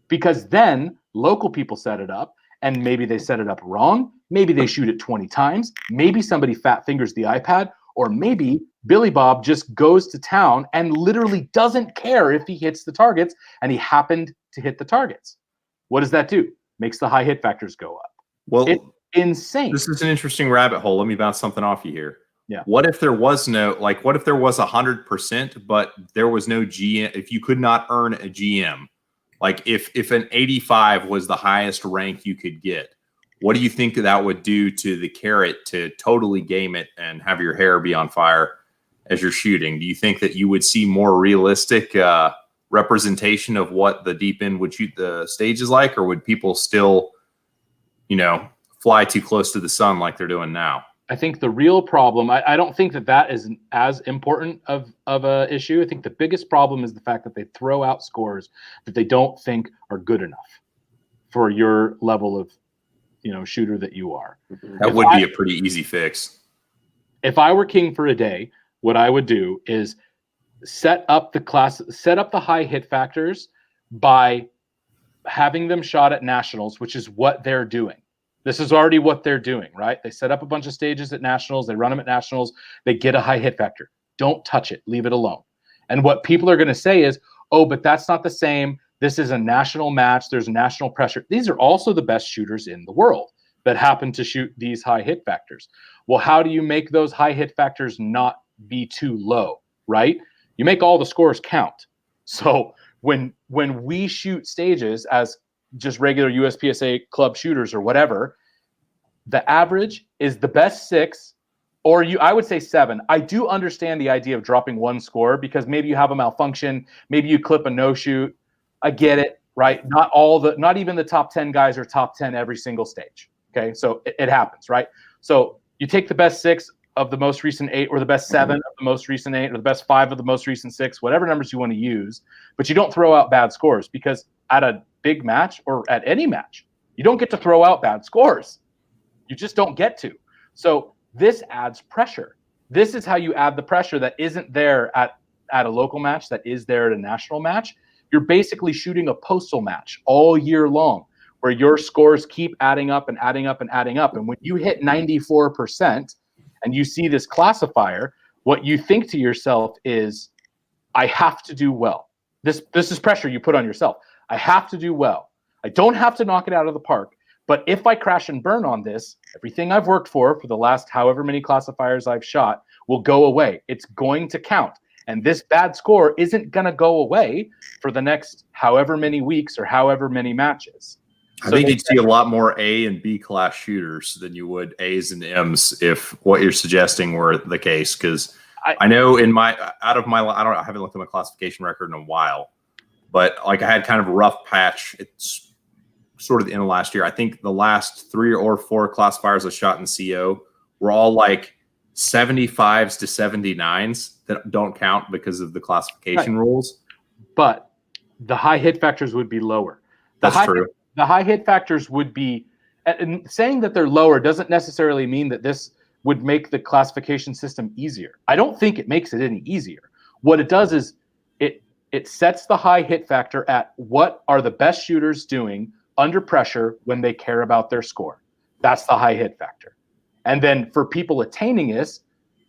because then local people set it up, and maybe they set it up wrong. Maybe they shoot it 20 times. Maybe somebody fat fingers the iPad, or maybe Billy Bob just goes to town and literally doesn't care if he hits the targets, and he happened to hit the targets. What does that do? Makes the high hit factors go up. Well, it's insane. This is an interesting rabbit hole. Let me bounce something off you here. Yeah. What if there was what if there was 100%, but there was no GM? If you could not earn a GM, like if an 85 was the highest rank you could get, what do you think that would do to the carrot to totally game it and have your hair be on fire as you're shooting? Do you think that you would see more realistic representation of what the deep end would shoot the stages like, or would people still, fly too close to the sun like they're doing now? I think the real problem, I don't think that is as important of a issue. I think the biggest problem is the fact that they throw out scores that they don't think are good enough for your level of, shooter that you are. That would be a pretty easy fix. If I were king for a day, what I would do is set up the high hit factors by having them shot at nationals, which is what they're doing. This is already what they're doing, right? They set up a bunch of stages at nationals. They run them at nationals. They get a high hit factor. Don't touch it. Leave it alone. And what people are going to say is, oh, but that's not the same. This is a national match. There's national pressure. These are also the best shooters in the world that happen to shoot these high hit factors. Well, how do you make those high hit factors not be too low, right? You make all the scores count. So when we shoot stages as just regular USPSA club shooters or whatever, the average is the best 6, or I would say 7. I do understand the idea of dropping 1 score because maybe you have a malfunction, maybe you clip a no shoot. I get it, right? Not even the top 10 guys are top 10 every single stage. Okay, so it happens, right? So you take the best 6 of the most recent 8, or the best 7 of the most recent 8, or the best 5 of the most recent 6, whatever numbers you want to use, but you don't throw out bad scores, because at a big match or at any match, you don't get to throw out bad scores. You just don't get to. So this adds pressure. This is how you add the pressure that isn't there at a local match, that is there at a national match. You're basically shooting a postal match all year long, where your scores keep adding up and adding up and adding up. And when you hit 94% and you see this classifier, what you think to yourself is, I have to do well. This is pressure you put on yourself. I have to do well. I don't have to knock it out of the park. But if I crash and burn on this, everything I've worked for the last however many classifiers I've shot will go away. It's going to count. And this bad score isn't going to go away for the next however many weeks or however many matches. I think you'd see a lot more A and B class shooters than you would A's and M's if what you're suggesting were the case. Because I know I haven't looked at my classification record in a while, but like I had kind of a rough patch. It's sort of the end of last year. I think the last 3 or 4 classifiers I shot in CO were all like 75s to 79s that don't count because of the classification rules. But the high hit factors would be lower. That's true. The high hit factors would be and saying that they're lower doesn't necessarily mean that this would make the classification system easier. I don't think it makes it any easier. What it does is it sets the high hit factor at what are the best shooters doing under pressure when they care about their score. That's the high hit factor. And then for people attaining this,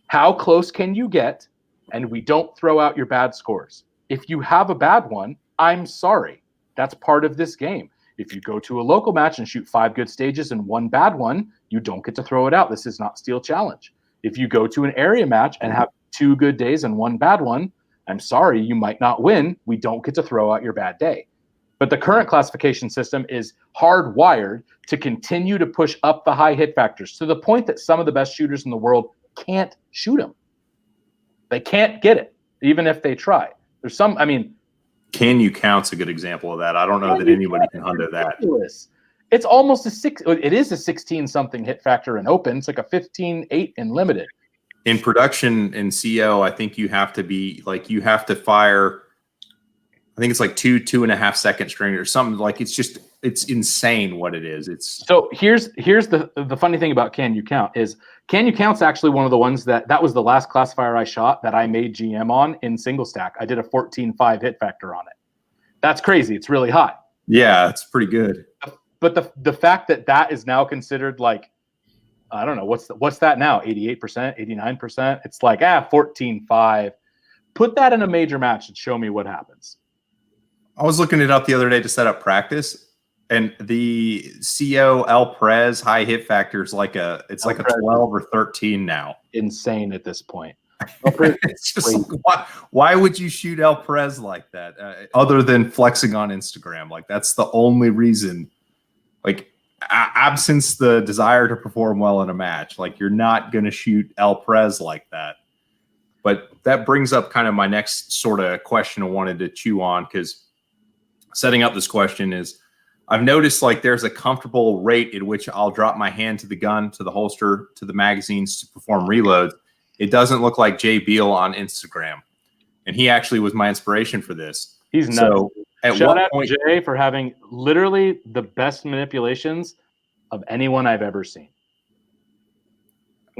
how close can you get? And we don't throw out your bad scores. If you have a bad one, I'm sorry. That's part of this game. If you go to a local match and shoot 5 good stages and 1 bad one, you don't get to throw it out. This is not Steel Challenge. If you go to an area match and have 2 good days and 1 bad one, I'm sorry, you might not win. We don't get to throw out your bad day. But the current classification system is hardwired to continue to push up the high hit factors to the point that some of the best shooters in the world can't shoot them. They can't get it, even if they try. There's some, I mean, Can You Count's a good example of that. I don't know that anybody can hundo that. It's almost it is a 16-something hit factor in open. It's like a 15-8 in limited. In production in CO, I think you have to fire, I think it's like 2.5 second string or something. Like it's insane what it is. So here's the funny thing about Can You Count is Can You Count's actually one of the ones that was the last classifier I shot that I made GM on in single stack. I did a 14.5 hit factor on it. That's crazy. It's really high. Yeah, it's pretty good. But the fact that is now considered like, I don't know, what's that now? 88%, 89%? It's like 14.5. Put that in a major match and show me what happens. I was looking it up the other day to set up practice, and the CO El Prez high hit factor is like a 12 or 13 now. Insane at this point. It's just why would you shoot El Prez like that? Other than flexing on Instagram, like that's the only reason. Like absence the desire to perform well in a match, like you're not going to shoot El Prez like that. But that brings up kind of my next sort of question I wanted to chew on, because setting up this question is I've noticed like there's a comfortable rate at which I'll drop my hand to the gun, to the holster, to the magazines to perform reloads. It doesn't look like Jay Beal on Instagram. And he actually was my inspiration for this. He's nuts. So at Shout what out point, to Jay for having literally the best manipulations of anyone I've ever seen.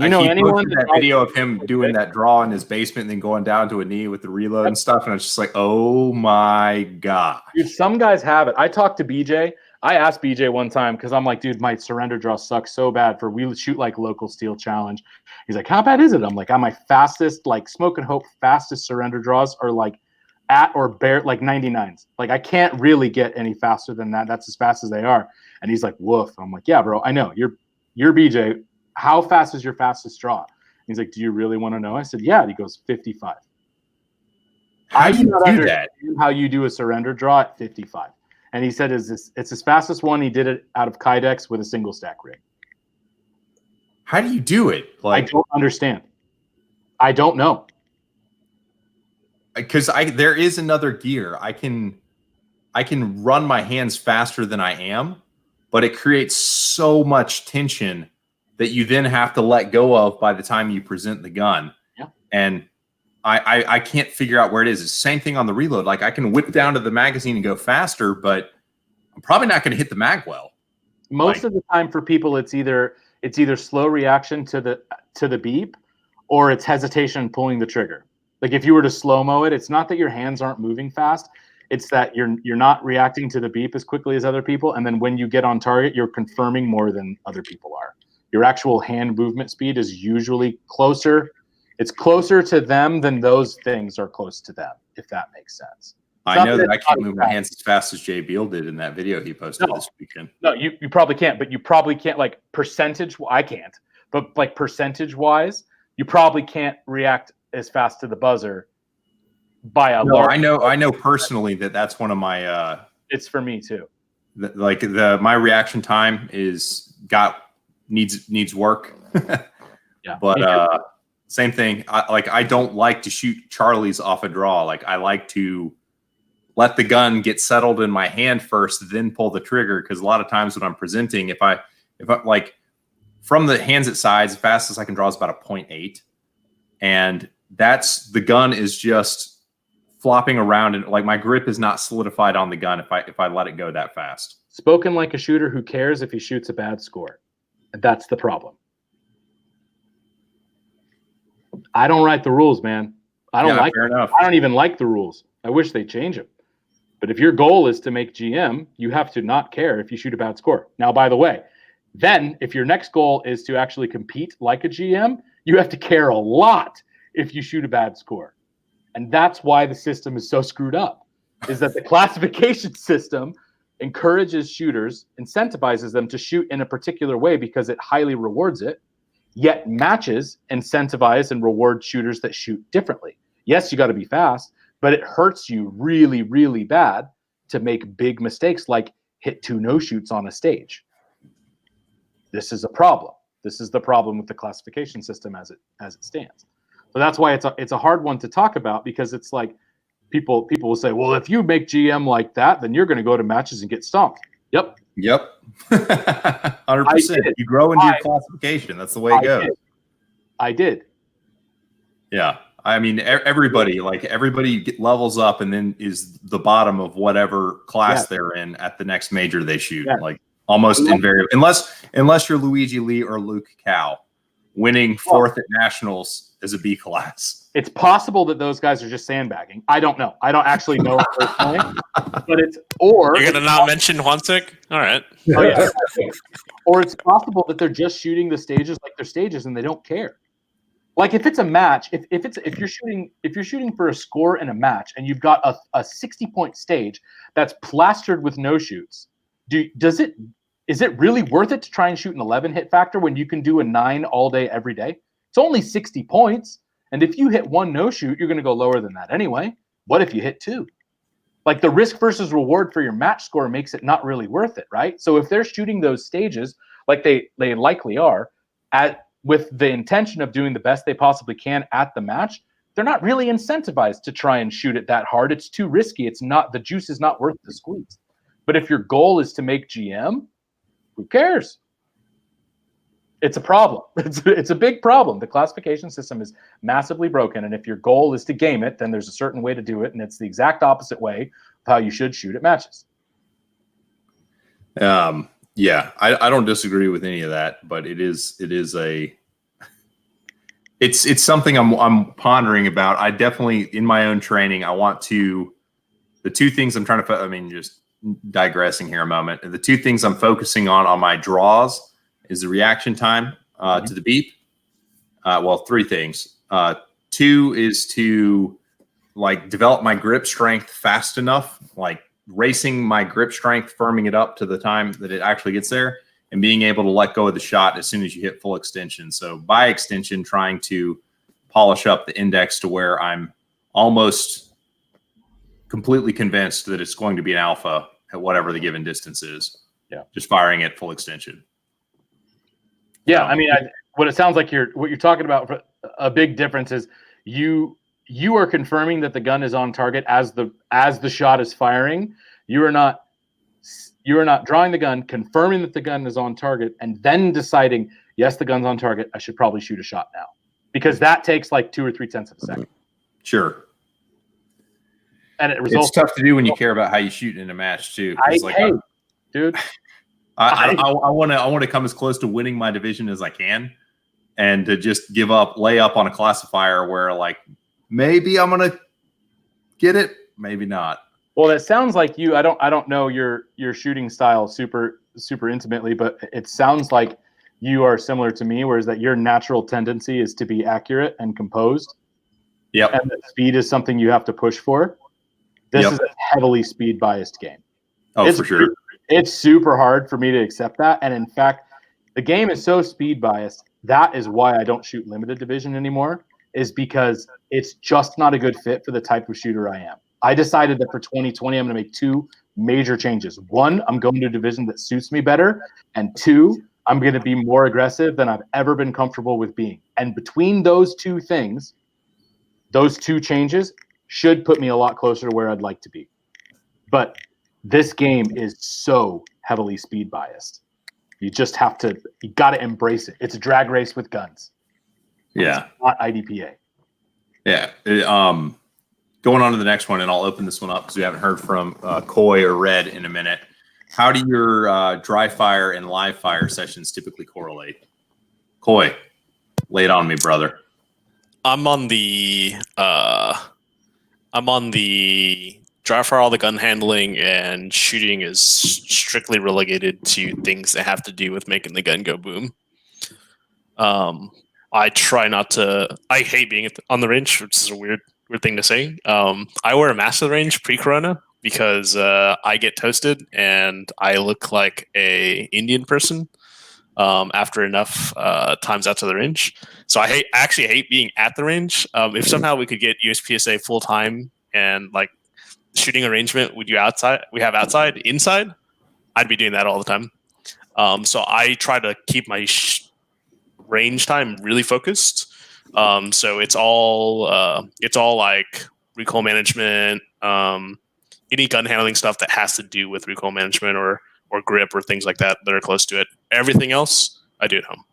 he posted that video of him doing that draw in his basement and then going down to a knee with the reload and stuff. And I was just like, oh my God. Dude, some guys have it. I talked to BJ. I asked BJ one time because I'm like, dude, my surrender draw sucks so bad for we shoot like local Steel Challenge. He's like, how bad is it? I'm like, on my fastest, like Smoke and Hope fastest surrender draws are like at or bare like 99s. Like I can't really get any faster than that. That's as fast as they are. And he's like, woof. I'm like, yeah, bro, I know. You're BJ. How fast is your fastest draw? He's like, do you really want to know? I said, yeah. And he goes, 55. How do you do that? How you do a surrender draw at 55. And he said, it's his fastest one. He did it out of Kydex with a single stack rig. How do you do it? Like, I don't understand. I don't know. Because there is another gear. I can run my hands faster than I am, but it creates so much tension that you then have to let go of by the time you present the gun. Yeah. And I can't figure out where it is. It's the same thing on the reload. Like I can whip down to the magazine and go faster, but I'm probably not going to hit the mag well. Most of the time for people, it's either slow reaction to the beep, or it's hesitation pulling the trigger. Like if you were to slow-mo it, it's not that your hands aren't moving fast. It's that you're not reacting to the beep as quickly as other people. And then when you get on target, you're confirming more than other people are. Your actual hand movement speed is usually closer. It's closer to them than those things are close to them, if that makes sense. I know that I can't move my hands as fast as Jay Beal did in that video he posted this weekend. No, you probably can't, but you probably can't like percentage. I can't, but like percentage wise, you probably can't react as fast to the buzzer by a large. I know personally that's one of my it's for me too. My reaction time needs work. Yeah. But same thing. I don't like to shoot Charlies off a draw. Like I like to let the gun get settled in my hand first, then pull the trigger. Because a lot of times when I'm presenting, if I like from the hands at sides, the fastest I can draw is about a 0.8, and the gun is just flopping around, and like my grip is not solidified on the gun if I let it go that fast. spoken like a shooter who cares if he shoots a bad score. And that's the problem. I don't write the rules, man. I don't like fair enough. I don't even like the rules. I wish they change them. But if your goal is to make GM, you have to not care if you shoot a bad score. Now, by the way, then if your next goal is to actually compete like a GM, you have to care a lot if you shoot a bad score. And that's why the system is so screwed up, is that the classification system encourages shooters, incentivizes them to shoot in a particular way because it highly rewards it, yet matches incentivize and reward shooters that shoot differently. Yes, you got to be fast, but it hurts you really, really bad to make big mistakes like hit 2 no-shoots on a stage. This is a problem. This is the problem with the classification system as it stands. So that's why it's a hard one to talk about, because it's like people will say, well, if you make GM like that, then you're going to go to matches and get stomped. Yep. 100%. You grow into your classification. That's the way it goes. I did. Yeah. I mean, everybody levels up and then is the bottom of whatever class they're in at the next major they shoot. Yeah. Like almost invariably, unless you're Luigi Lee or Luke Cow, winning 4th at nationals as a B class. It's possible that those guys are just sandbagging. I don't know. I don't actually know personally, but you're gonna not mention Hwansik? All right. Oh, yeah. Or it's possible that they're just shooting the stages like they're stages and they don't care. Like if it's a match, if you're shooting for a score in a match and you've got a 60-point stage that's plastered with no shoots, is it really worth it to try and shoot an 11 hit factor when you can do a 9 all day every day? It's only 60 points, and if you hit 1 no shoot, you're going to go lower than that anyway. What if you hit 2? Like the risk versus reward for your match score makes it not really worth it, right? So if they're shooting those stages like they likely are with the intention of doing the best they possibly can at the match, they're not really incentivized to try and shoot it that hard. It's too risky. The juice is not worth the squeeze. But if your goal is to make GM, who cares? It's a problem. It's a big problem. The classification system is massively broken. And if your goal is to game it, then there's a certain way to do it. And it's the exact opposite way of how you should shoot at matches. Yeah, I don't disagree with any of that, but it's something I'm pondering about. I definitely, in my own training, the 2 things I'm trying to, just digressing here a moment. The 2 things I'm focusing on my draws is the reaction time to the beep. 3 things. 2 is to develop my grip strength fast enough, racing my grip strength, firming it up to the time that it actually gets there, and being able to let go of the shot as soon as you hit full extension. So by extension, trying to polish up the index to where I'm almost completely convinced that it's going to be an alpha at whatever the given distance is. Yeah. Just firing at full extension. Yeah. What it sounds like what you're talking about, a big difference is you are confirming that the gun is on target as the shot is firing. You are not drawing the gun, confirming that the gun is on target, and then deciding, yes, the gun's on target. I should probably shoot a shot now, because that takes 2 or 3 tenths of a second. Sure. And it results. It's tough to do when you care about how you shoot in a match too. Dude. I want to come as close to winning my division as I can, and to just lay up on a classifier where maybe I'm gonna get it, maybe not. Well, it sounds like you. I don't know your shooting style super intimately, but it sounds like you are similar to me, whereas that your natural tendency is to be accurate and composed. Yep. And that speed is something you have to push for. This is a heavily speed biased game. Oh, for sure. It's super hard for me to accept that. And in fact, the game is so speed biased. That is why I don't shoot limited division anymore, is because it's just not a good fit for the type of shooter I am. I decided that for 2020, I'm going to make 2 major changes. 1, I'm going to a division that suits me better. And 2, I'm going to be more aggressive than I've ever been comfortable with being. And between those 2 things, those 2 changes should put me a lot closer to where I'd like to be. But this game is so heavily speed biased. You got to embrace it. It's a drag race with guns. Yeah. It's not IDPA. Yeah. Going on to the next one, and I'll open this one up because we haven't heard from Coy or Red in a minute. How do your dry fire and live fire sessions typically correlate? Coy, lay it on me, brother. I'm on the dry fire, all the gun handling, and shooting is strictly relegated to things that have to do with making the gun go boom. I try not to. I hate being on the range, which is a weird thing to say. I wear a mask to the range pre-corona because I get toasted and I look like a Indian person after enough times out to the range. So I actually hate being at the range. If somehow we could get USPSA full time and like shooting arrangement, we have outside, inside, I'd be doing that all the time. So I try to keep my range time really focused. So it's all like recoil management, any gun handling stuff that has to do with recoil management or grip or things like that are close to it. Everything else I do at home.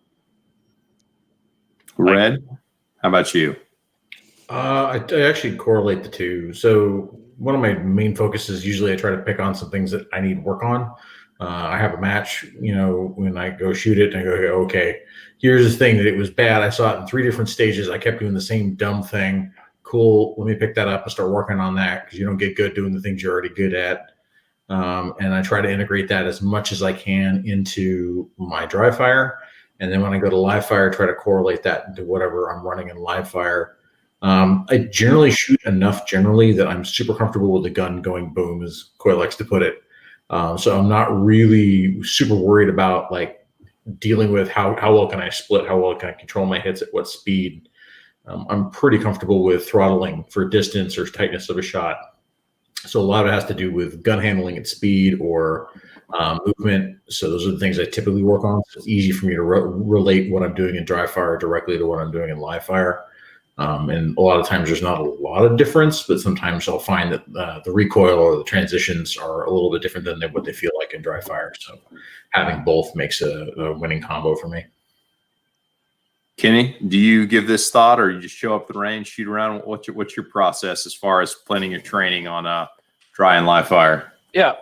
Red, how about you? I actually correlate the two. So one of my main focuses, usually I try to pick on some things that I need work on. I have a match, when I go shoot it and I go, okay, here's the thing that it was bad. I saw it in 3 different stages. I kept doing the same dumb thing. Cool. Let me pick that up and start working on that, because you don't get good doing the things you're already good at. And I try to integrate that as much as I can into my dry fire. And then when I go to live fire, try to correlate that into whatever I'm running in live fire. I generally shoot enough that I'm super comfortable with the gun going boom, as Coy likes to put it. So I'm not really super worried about like dealing with how well can I split, how well can I control my hits at what speed. I'm pretty comfortable with throttling for distance or tightness of a shot. So a lot of it has to do with gun handling at speed or movement. So those are the things I typically work on. So it's easy for me to relate what I'm doing in dry fire directly to what I'm doing in live fire. And a lot of times there's not a lot of difference, but sometimes I'll find that the recoil or the transitions are a little bit different than what they feel like in dry fire. So having both makes a winning combo for me. Kenny, do you give this thought, or you just show up at the range, shoot around? What's your process as far as planning your training on dry and live fire? Yeah.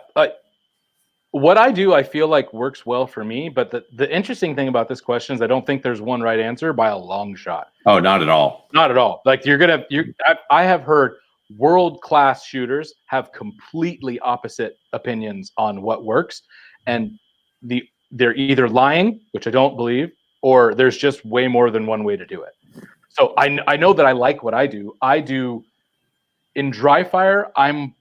What I do, I feel like works well for me. But the interesting thing about this question is I don't think there's one right answer by a long shot. Oh, not at all. Not at all. Like I have heard world-class shooters have completely opposite opinions on what works. And they're either lying, which I don't believe, or there's just way more than one way to do it. So I know that I like what I do. I do in dry fire, I'm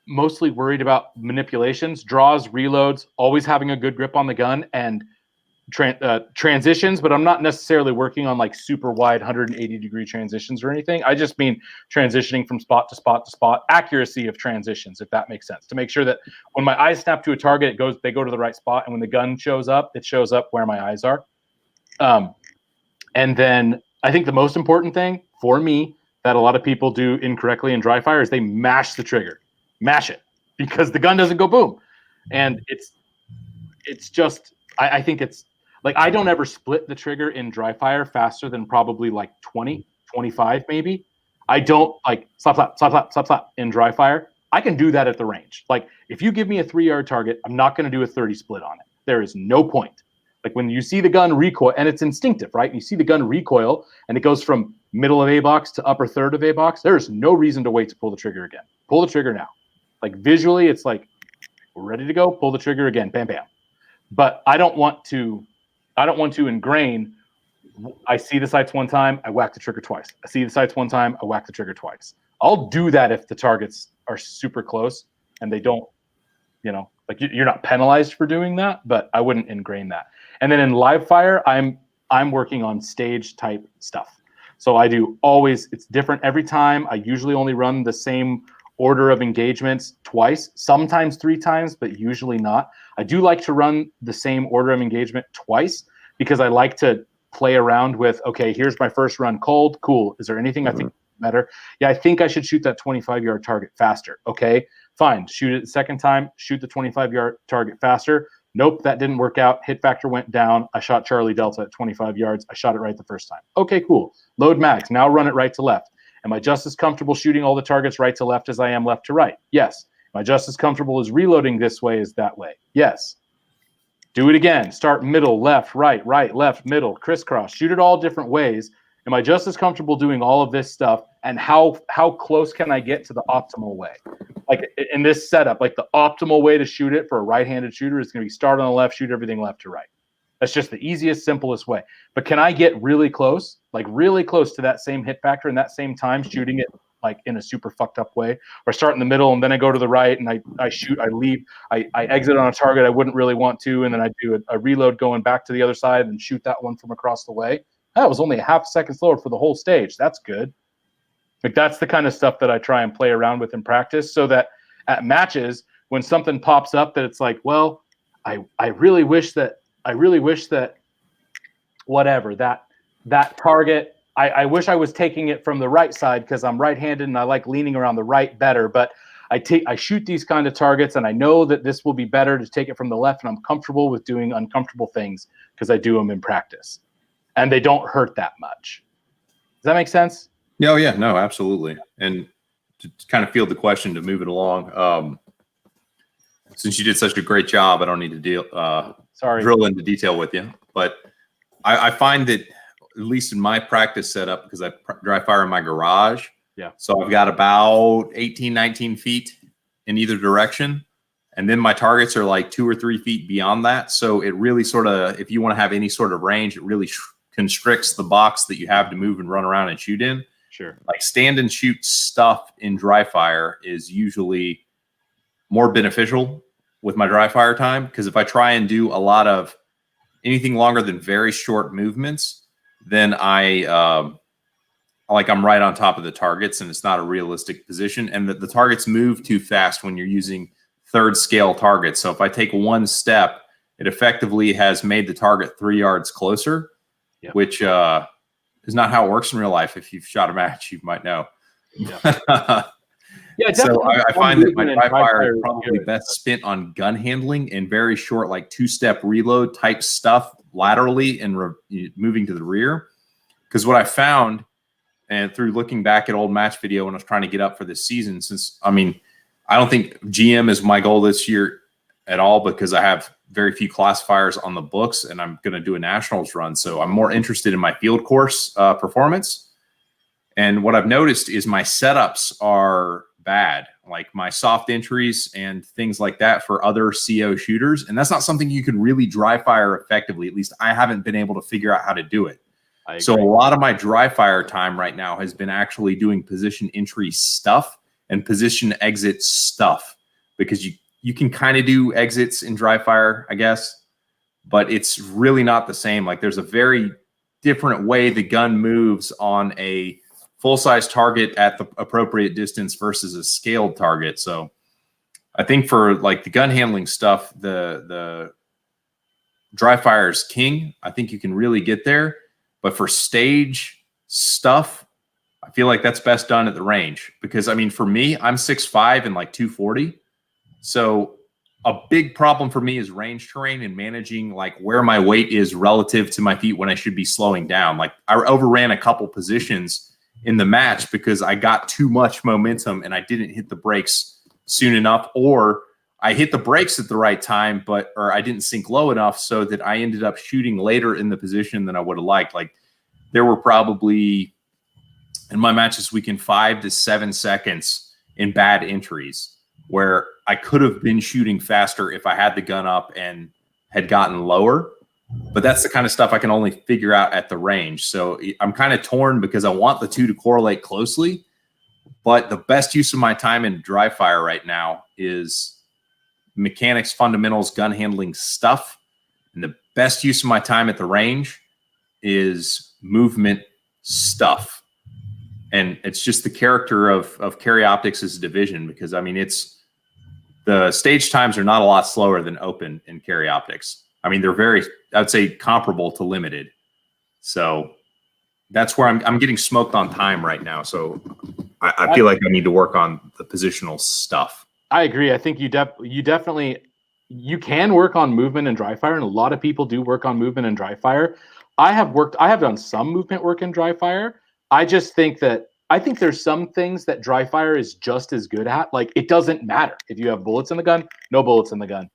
mostly worried about manipulations, draws, reloads, always having a good grip on the gun, and transitions, but I'm not necessarily working on like super wide 180-degree transitions or anything. I just mean transitioning from spot to spot to spot, accuracy of transitions, if that makes sense, to make sure that when my eyes snap to a target, they go to the right spot, and when the gun shows up, it shows up where my eyes are. And then I think the most important thing for me that a lot of people do incorrectly in dry fire is they mash the trigger. Mash it, because the gun doesn't go boom. And it's just, I think it's like, I don't ever split the trigger in dry fire faster than probably like 20, 25 maybe. I don't like slap, slap, slap, slap, slap, slap in dry fire. I can do that at the range. Like if you give me a 3-yard target, I'm not going to do a 30 split on it. There is no point. Like when you see the gun recoil, and it's instinctive, right? You see the gun recoil and it goes from middle of A box to upper third of A box. There's no reason to wait to pull the trigger again. Pull the trigger now. Like visually, it's like, we're ready to go, pull the trigger again, bam, bam. But I don't want to ingrain, I see the sights one time, I whack the trigger twice. I see the sights one time, I whack the trigger twice. I'll do that if the targets are super close and they don't, like you're not penalized for doing that, but I wouldn't ingrain that. And then in live fire, I'm working on stage type stuff. So I do always, it's different every time. I usually only run the same order of engagements twice, sometimes 3 times, but usually not. I do like to run the same order of engagement twice because I like to play around with, okay, here's my first run cold. Cool. Is there anything I think better? Yeah, I think I should shoot that 25-yard target faster. Okay, fine. Shoot it the second time, shoot the 25-yard target faster. Nope, that didn't work out. Hit factor went down. I shot Charlie Delta at 25 yards. I shot it right the first time. Okay, cool. Load mags. Now run it right to left. Am I just as comfortable shooting all the targets right to left as I am left to right? Yes. Am I just as comfortable as reloading this way as that way? Yes. Do it again. Start middle, left, right, left, middle, crisscross. Shoot it all different ways. Am I just as comfortable doing all of this stuff? And how close can I get to the optimal way? Like in this setup, like the optimal way to shoot it for a right-handed shooter is going to be start on the left, shoot everything left to right. That's just the easiest, simplest way. But can I get really close, like really close to that same hit factor in that same time, shooting it like in a super fucked up way, or start in the middle and then I go to the right and I shoot, I leave, I exit on a target I wouldn't really want to, and then I do a reload going back to the other side and shoot that one from across the way. That was only a half second slower for the whole stage. That's good. Like that's the kind of stuff that I try and play around with in practice, so that at matches when something pops up that it's like, well, I really wish that whatever that target. I wish I was taking it from the right side because I'm right-handed and I like leaning around the right better. But I shoot these kind of targets and I know that this will be better to take it from the left, and I'm comfortable with doing uncomfortable things because I do them in practice, and they don't hurt that much. Does that make sense? Oh yeah, no, absolutely. And to kind of field the question to move it along, since you did such a great job, I don't need to drill into detail with you, but I find that, at least in my practice setup, because I dry fire in my garage. Yeah. So I've got about 18, 19 feet in either direction. And then my targets are like 2 or 3 feet beyond that. So it really sort of, if you want to have any sort of range, it really constricts the box that you have to move and run around and shoot in. Sure. Like stand and shoot stuff in dry fire is usually more beneficial with my dry fire time. Because if I try and do a lot of anything longer than very short movements, then I'm right on top of the targets and it's not a realistic position. And the targets move too fast when you're using third scale targets. So if I take one step, it effectively has made the target 3 yards closer, yep. Which is not how it works in real life. If you've shot a match, you might know. Yeah. Yeah, so I find that my dry fire is probably best spent on gun handling and very short, like 2-step reload type stuff laterally and moving to the rear. Because what I found, and through looking back at old match video when I was trying to get up for this season, since, I mean, I don't think GM is my goal this year at all because I have very few classifiers on the books and I'm going to do a nationals run. So I'm more interested in my field course performance. And what I've noticed is my setups are bad, like my soft entries and things like that for other CO shooters. And that's not something you can really dry fire effectively. At least I haven't been able to figure out how to do it. So a lot of my dry fire time right now has been actually doing position entry stuff and position exit stuff, because you can kind of do exits in dry fire, I guess, but it's really not the same. Like there's a very different way the gun moves on a full-size target at the appropriate distance versus a scaled target. So I think for like the gun handling stuff, the dry fire is king. I think you can really get there. But for stage stuff, I feel like that's best done at the range. Because, I mean, for me, I'm 6'5" and like 240. So a big problem for me is range terrain and managing like where my weight is relative to my feet when I should be slowing down. Like I overran a couple positions in the match because I got too much momentum and I didn't hit the brakes soon enough, or I hit the brakes at the right time, or I didn't sink low enough so that I ended up shooting later in the position than I would have liked. Like there were probably in my match this weekend 5 to 7 seconds in bad entries where I could have been shooting faster if I had the gun up and had gotten lower. But that's the kind of stuff I can only figure out at the range. So I'm kind of torn because I want the two to correlate closely. But the best use of my time in dry fire right now is mechanics, fundamentals, gun handling stuff. And the best use of my time at the range is movement stuff. And it's just the character of carry optics as a division, because I mean, the stage times are not a lot slower than open in carry optics. I mean, they're very, I'd say, comparable to limited. So that's where I'm getting smoked on time right now. So I feel like I need to work on the positional stuff. I agree. I think you definitely can work on movement and dry fire, and a lot of people do work on movement and dry fire. I have done some movement work in dry fire. I just think that I think there's some things that dry fire is just as good at. Like, it doesn't matter if you have bullets in the gun, no bullets in the gun.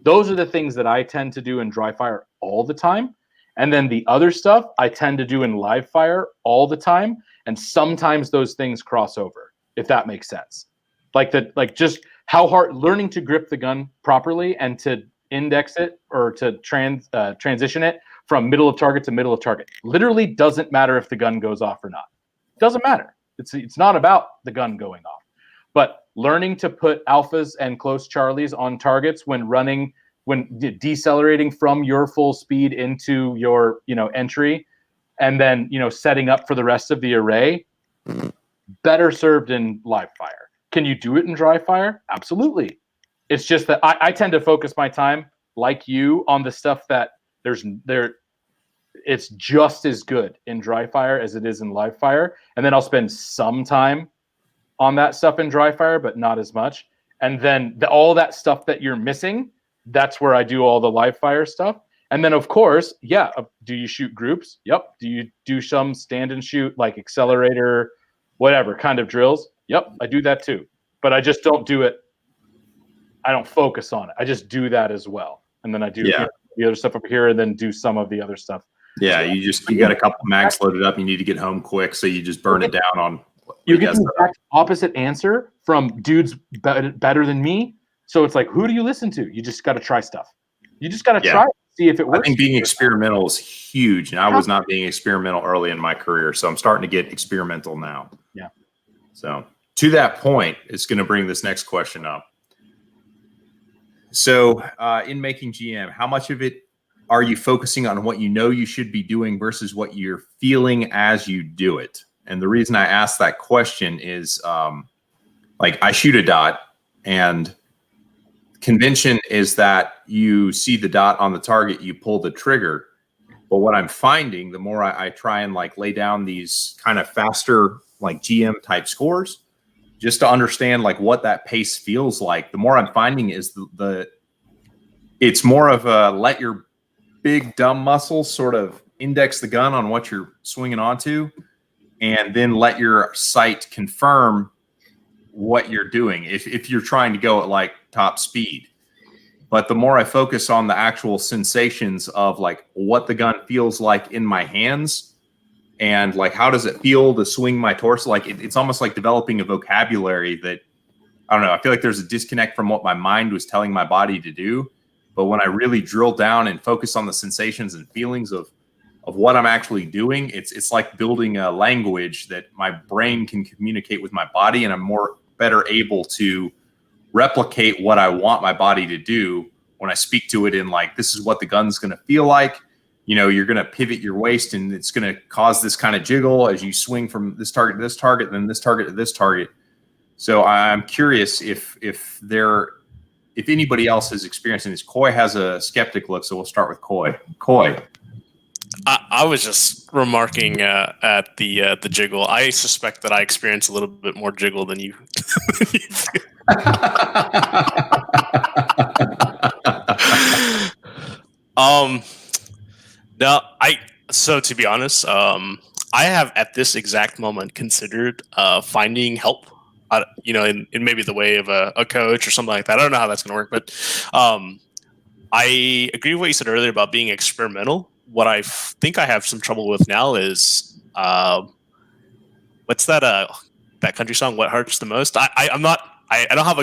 Those are the things that I tend to do in dry fire all the time. And then the other stuff I tend to do in live fire all the time. And sometimes those things cross over, if that makes sense. Like just how hard learning to grip the gun properly and to index it or to transition it from middle of target to middle of target literally doesn't matter if the gun goes off or not. It doesn't matter. It's not about the gun going off. But learning to put alphas and close charlies on targets when decelerating from your full speed into your entry, and then setting up for the rest of the array, better served in live fire. Can you do it in dry fire? Absolutely. It's just that I tend to focus my time, like you, on the stuff that it's just as good in dry fire as it is in live fire, and then I'll spend some time on that stuff in dry fire, but not as much. And then all that stuff that you're missing, that's where I do all the live fire stuff. And then, of course, do you shoot groups? Yep. Do you do some stand and shoot, like accelerator, whatever kind of drills? Yep, I do that too. But I just don't do it. I don't focus on it. I just do that as well. And then I do the other stuff over here and then do some of the other stuff. Yeah, you got a couple mags loaded up. You need to get home quick, so you just burn it down on. You get the exact opposite answer from dudes better than me. So it's like, who do you listen to? You just got to try stuff. You just got to try it, see if it works. I think being experimental is huge, and I was not being experimental early in my career, so I'm starting to get experimental now. Yeah. So to that point, it's going to bring this next question up. So in making GM, how much of it are you focusing on what you know you should be doing versus what you're feeling as you do it? And the reason I ask that question is like I shoot a dot, and convention is that you see the dot on the target, you pull the trigger. But what I'm finding, the more I try and like lay down these kind of faster like GM type scores, just to understand like what that pace feels like, the more I'm finding is it's more of a let your big dumb muscles sort of index the gun on what you're swinging onto, and then let your sight confirm what you're doing if you're trying to go at like top speed. But the more I focus on the actual sensations of like what the gun feels like in my hands and like how does it feel to swing my torso, like it's almost like developing a vocabulary that, I don't know, I feel like there's a disconnect from what my mind was telling my body to do. But when I really drill down and focus on the sensations and feelings of what I'm actually doing, it's like building a language that my brain can communicate with my body, and I'm better able to replicate what I want my body to do when I speak to it in like, this is what the gun's going to feel like. You're going to pivot your waist and it's going to cause this kind of jiggle as you swing from this target to this target, then this target to this target. So I'm curious if anybody else is experiencing this. Coy has a skeptic look, so we'll start with Coy. Coy. I was just remarking at the jiggle. I suspect that I experience a little bit more jiggle than you. So to be honest, I have at this exact moment considered finding help, in maybe the way of a coach or something like that. I don't know how that's going to work, but I agree with what you said earlier about being experimental. What I think I have some trouble with now is what's that country song? What hurts the most? I don't have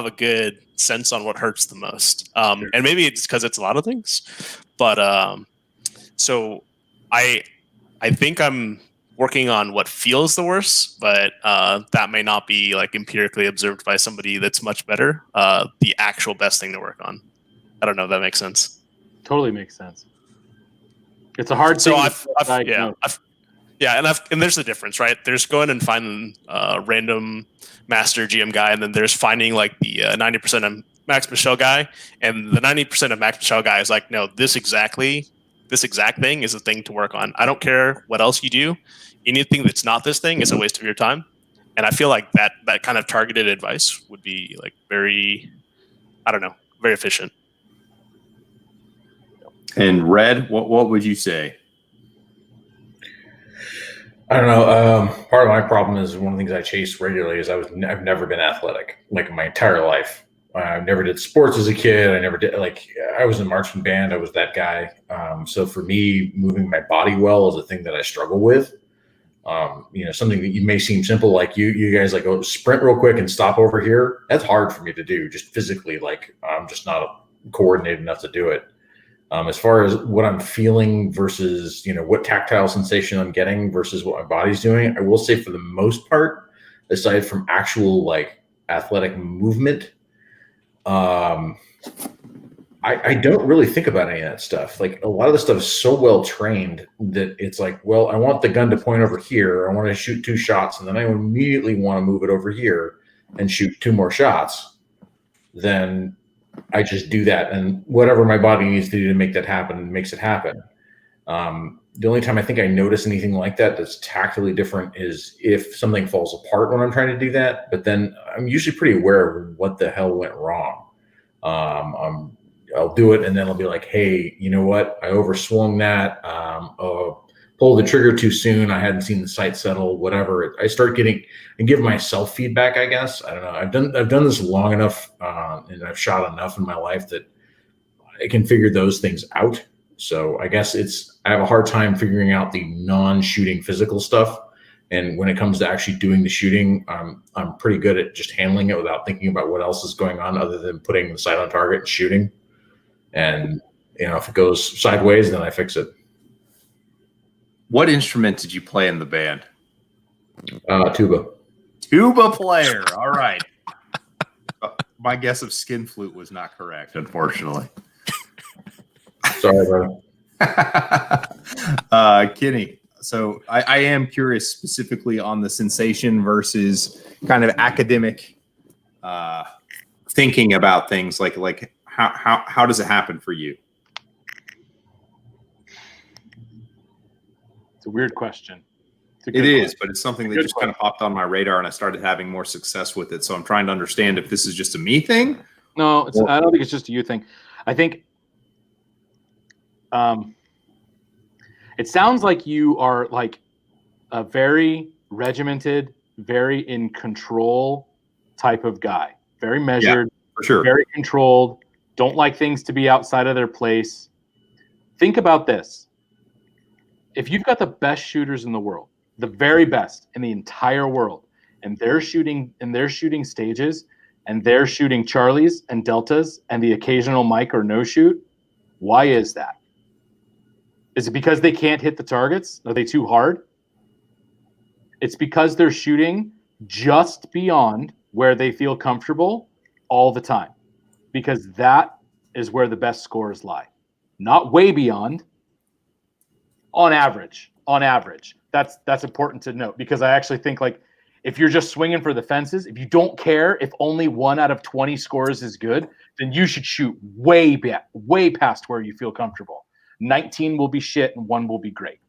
a good sense on what hurts the most. And maybe it's because it's a lot of things, but so I think I'm working on what feels the worst, but that may not be like empirically observed by somebody that's much better. The actual best thing to work on. I don't know if that makes sense. Totally makes sense. It's a hard thing. And there's a difference, right? There's going and finding a random master GM guy, and then there's finding like the 90% of Max Michel guy, and the 90% of Max Michel guy is like, no, this exact thing is a thing to work on. I don't care what else you do. Anything that's not this thing is a waste of your time. And I feel like that kind of targeted advice would be like very efficient. And Red, what would you say? I don't know. Part of my problem is one of the things I chase regularly is I've never been athletic like my entire life. I never did sports as a kid. I never did I was in marching band. I was that guy. So for me, moving my body well is a thing that I struggle with. Something that you may seem simple, like you guys like, oh, sprint real quick and stop over here. That's hard for me to do just physically. Like I'm just not coordinated enough to do it. As far as what I'm feeling versus, what tactile sensation I'm getting versus what my body's doing, I will say for the most part, aside from actual like athletic movement, I don't really think about any of that stuff. Like a lot of the stuff is so well trained that it's like, well, I want the gun to point over here. I want to shoot 2 shots, and then I immediately want to move it over here and shoot 2 more shots. Then I just do that, and whatever my body needs to do to make that happen makes it happen. The only time I think I notice anything like that that's tactically different is if something falls apart when I'm trying to do that. But then I'm usually pretty aware of what the hell went wrong. I'll do it, and then I'll be like, hey, you know what? I overswung that. Pulled the trigger too soon. I hadn't seen the sight settle. Whatever. I start getting and give myself feedback. I guess I don't know. I've done this long enough, and I've shot enough in my life that I can figure those things out. So I guess I have a hard time figuring out the non-shooting physical stuff. And when it comes to actually doing the shooting, I'm pretty good at just handling it without thinking about what else is going on other than putting the sight on target and shooting. And, if it goes sideways, then I fix it. What instrument did you play in the band? Tuba. Tuba player. All right. My guess of skin flute was not correct, unfortunately. Sorry, brother. Kenny, so I am curious specifically on the sensation versus kind of academic thinking about things. Like how does it happen for you? It's a weird question. It is, but it's something that just kind of popped on my radar, and I started having more success with it. So I'm trying to understand if this is just a me thing. No, I don't think it's just a you thing. I think it sounds like you are like a very regimented, very in control type of guy. Very measured, for sure. Very controlled. Don't like things to be outside of their place. Think about this. If you've got the best shooters in the world, the very best in the entire world, and they're shooting stages, and they're shooting Charlies and Deltas and the occasional mic or no shoot, why is that? Is it because they can't hit the targets? Are they too hard? It's because they're shooting just beyond where they feel comfortable all the time, because that is where the best scores lie. Not way beyond. On average. That's important to note, because I actually think, like, if you're just swinging for the fences, if you don't care if only 1 out of 20 scores is good, then you should shoot way past where you feel comfortable. 19 will be shit and 1 will be great.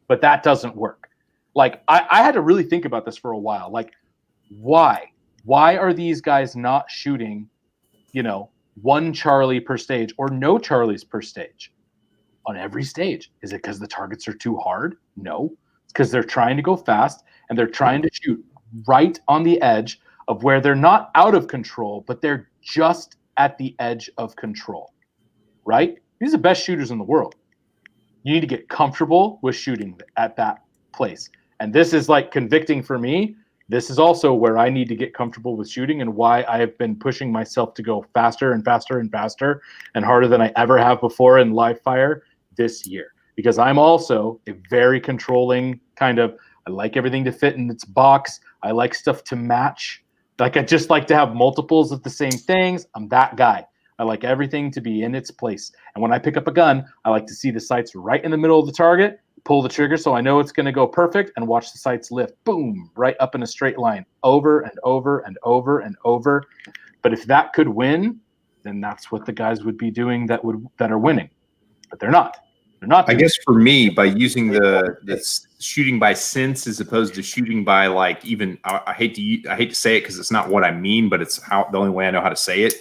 But that doesn't work. Like, I had to really think about this for a while. Like, why? Why are these guys not shooting, 1 Charlie per stage or no Charlies per stage on every stage? Is it because the targets are too hard? No. It's because they're trying to go fast, and they're trying to shoot right on the edge of where they're not out of control, but they're just at the edge of control, right? These are the best shooters in the world. You need to get comfortable with shooting at that place. And this is like convicting for me. This is also where I need to get comfortable with shooting, and why I have been pushing myself to go faster and faster and faster and harder than I ever have before in live fire this year. Because I'm also a very controlling kind of, I like everything to fit in its box. I like stuff to match. Like, I just like to have multiples of the same things. I'm that guy. I like everything to be in its place. And when I pick up a gun, I like to see the sights right in the middle of the target, pull the trigger so I know it's going to go perfect, and watch the sights lift, boom, right up in a straight line, over and over and over and over. But if that could win, then that's what the guys would be doing that are winning. But they're not. They're not. I guess for me, by using the shooting by sense as opposed to shooting by, like, even I hate to say it because it's not what I mean, but it's the only way I know how to say it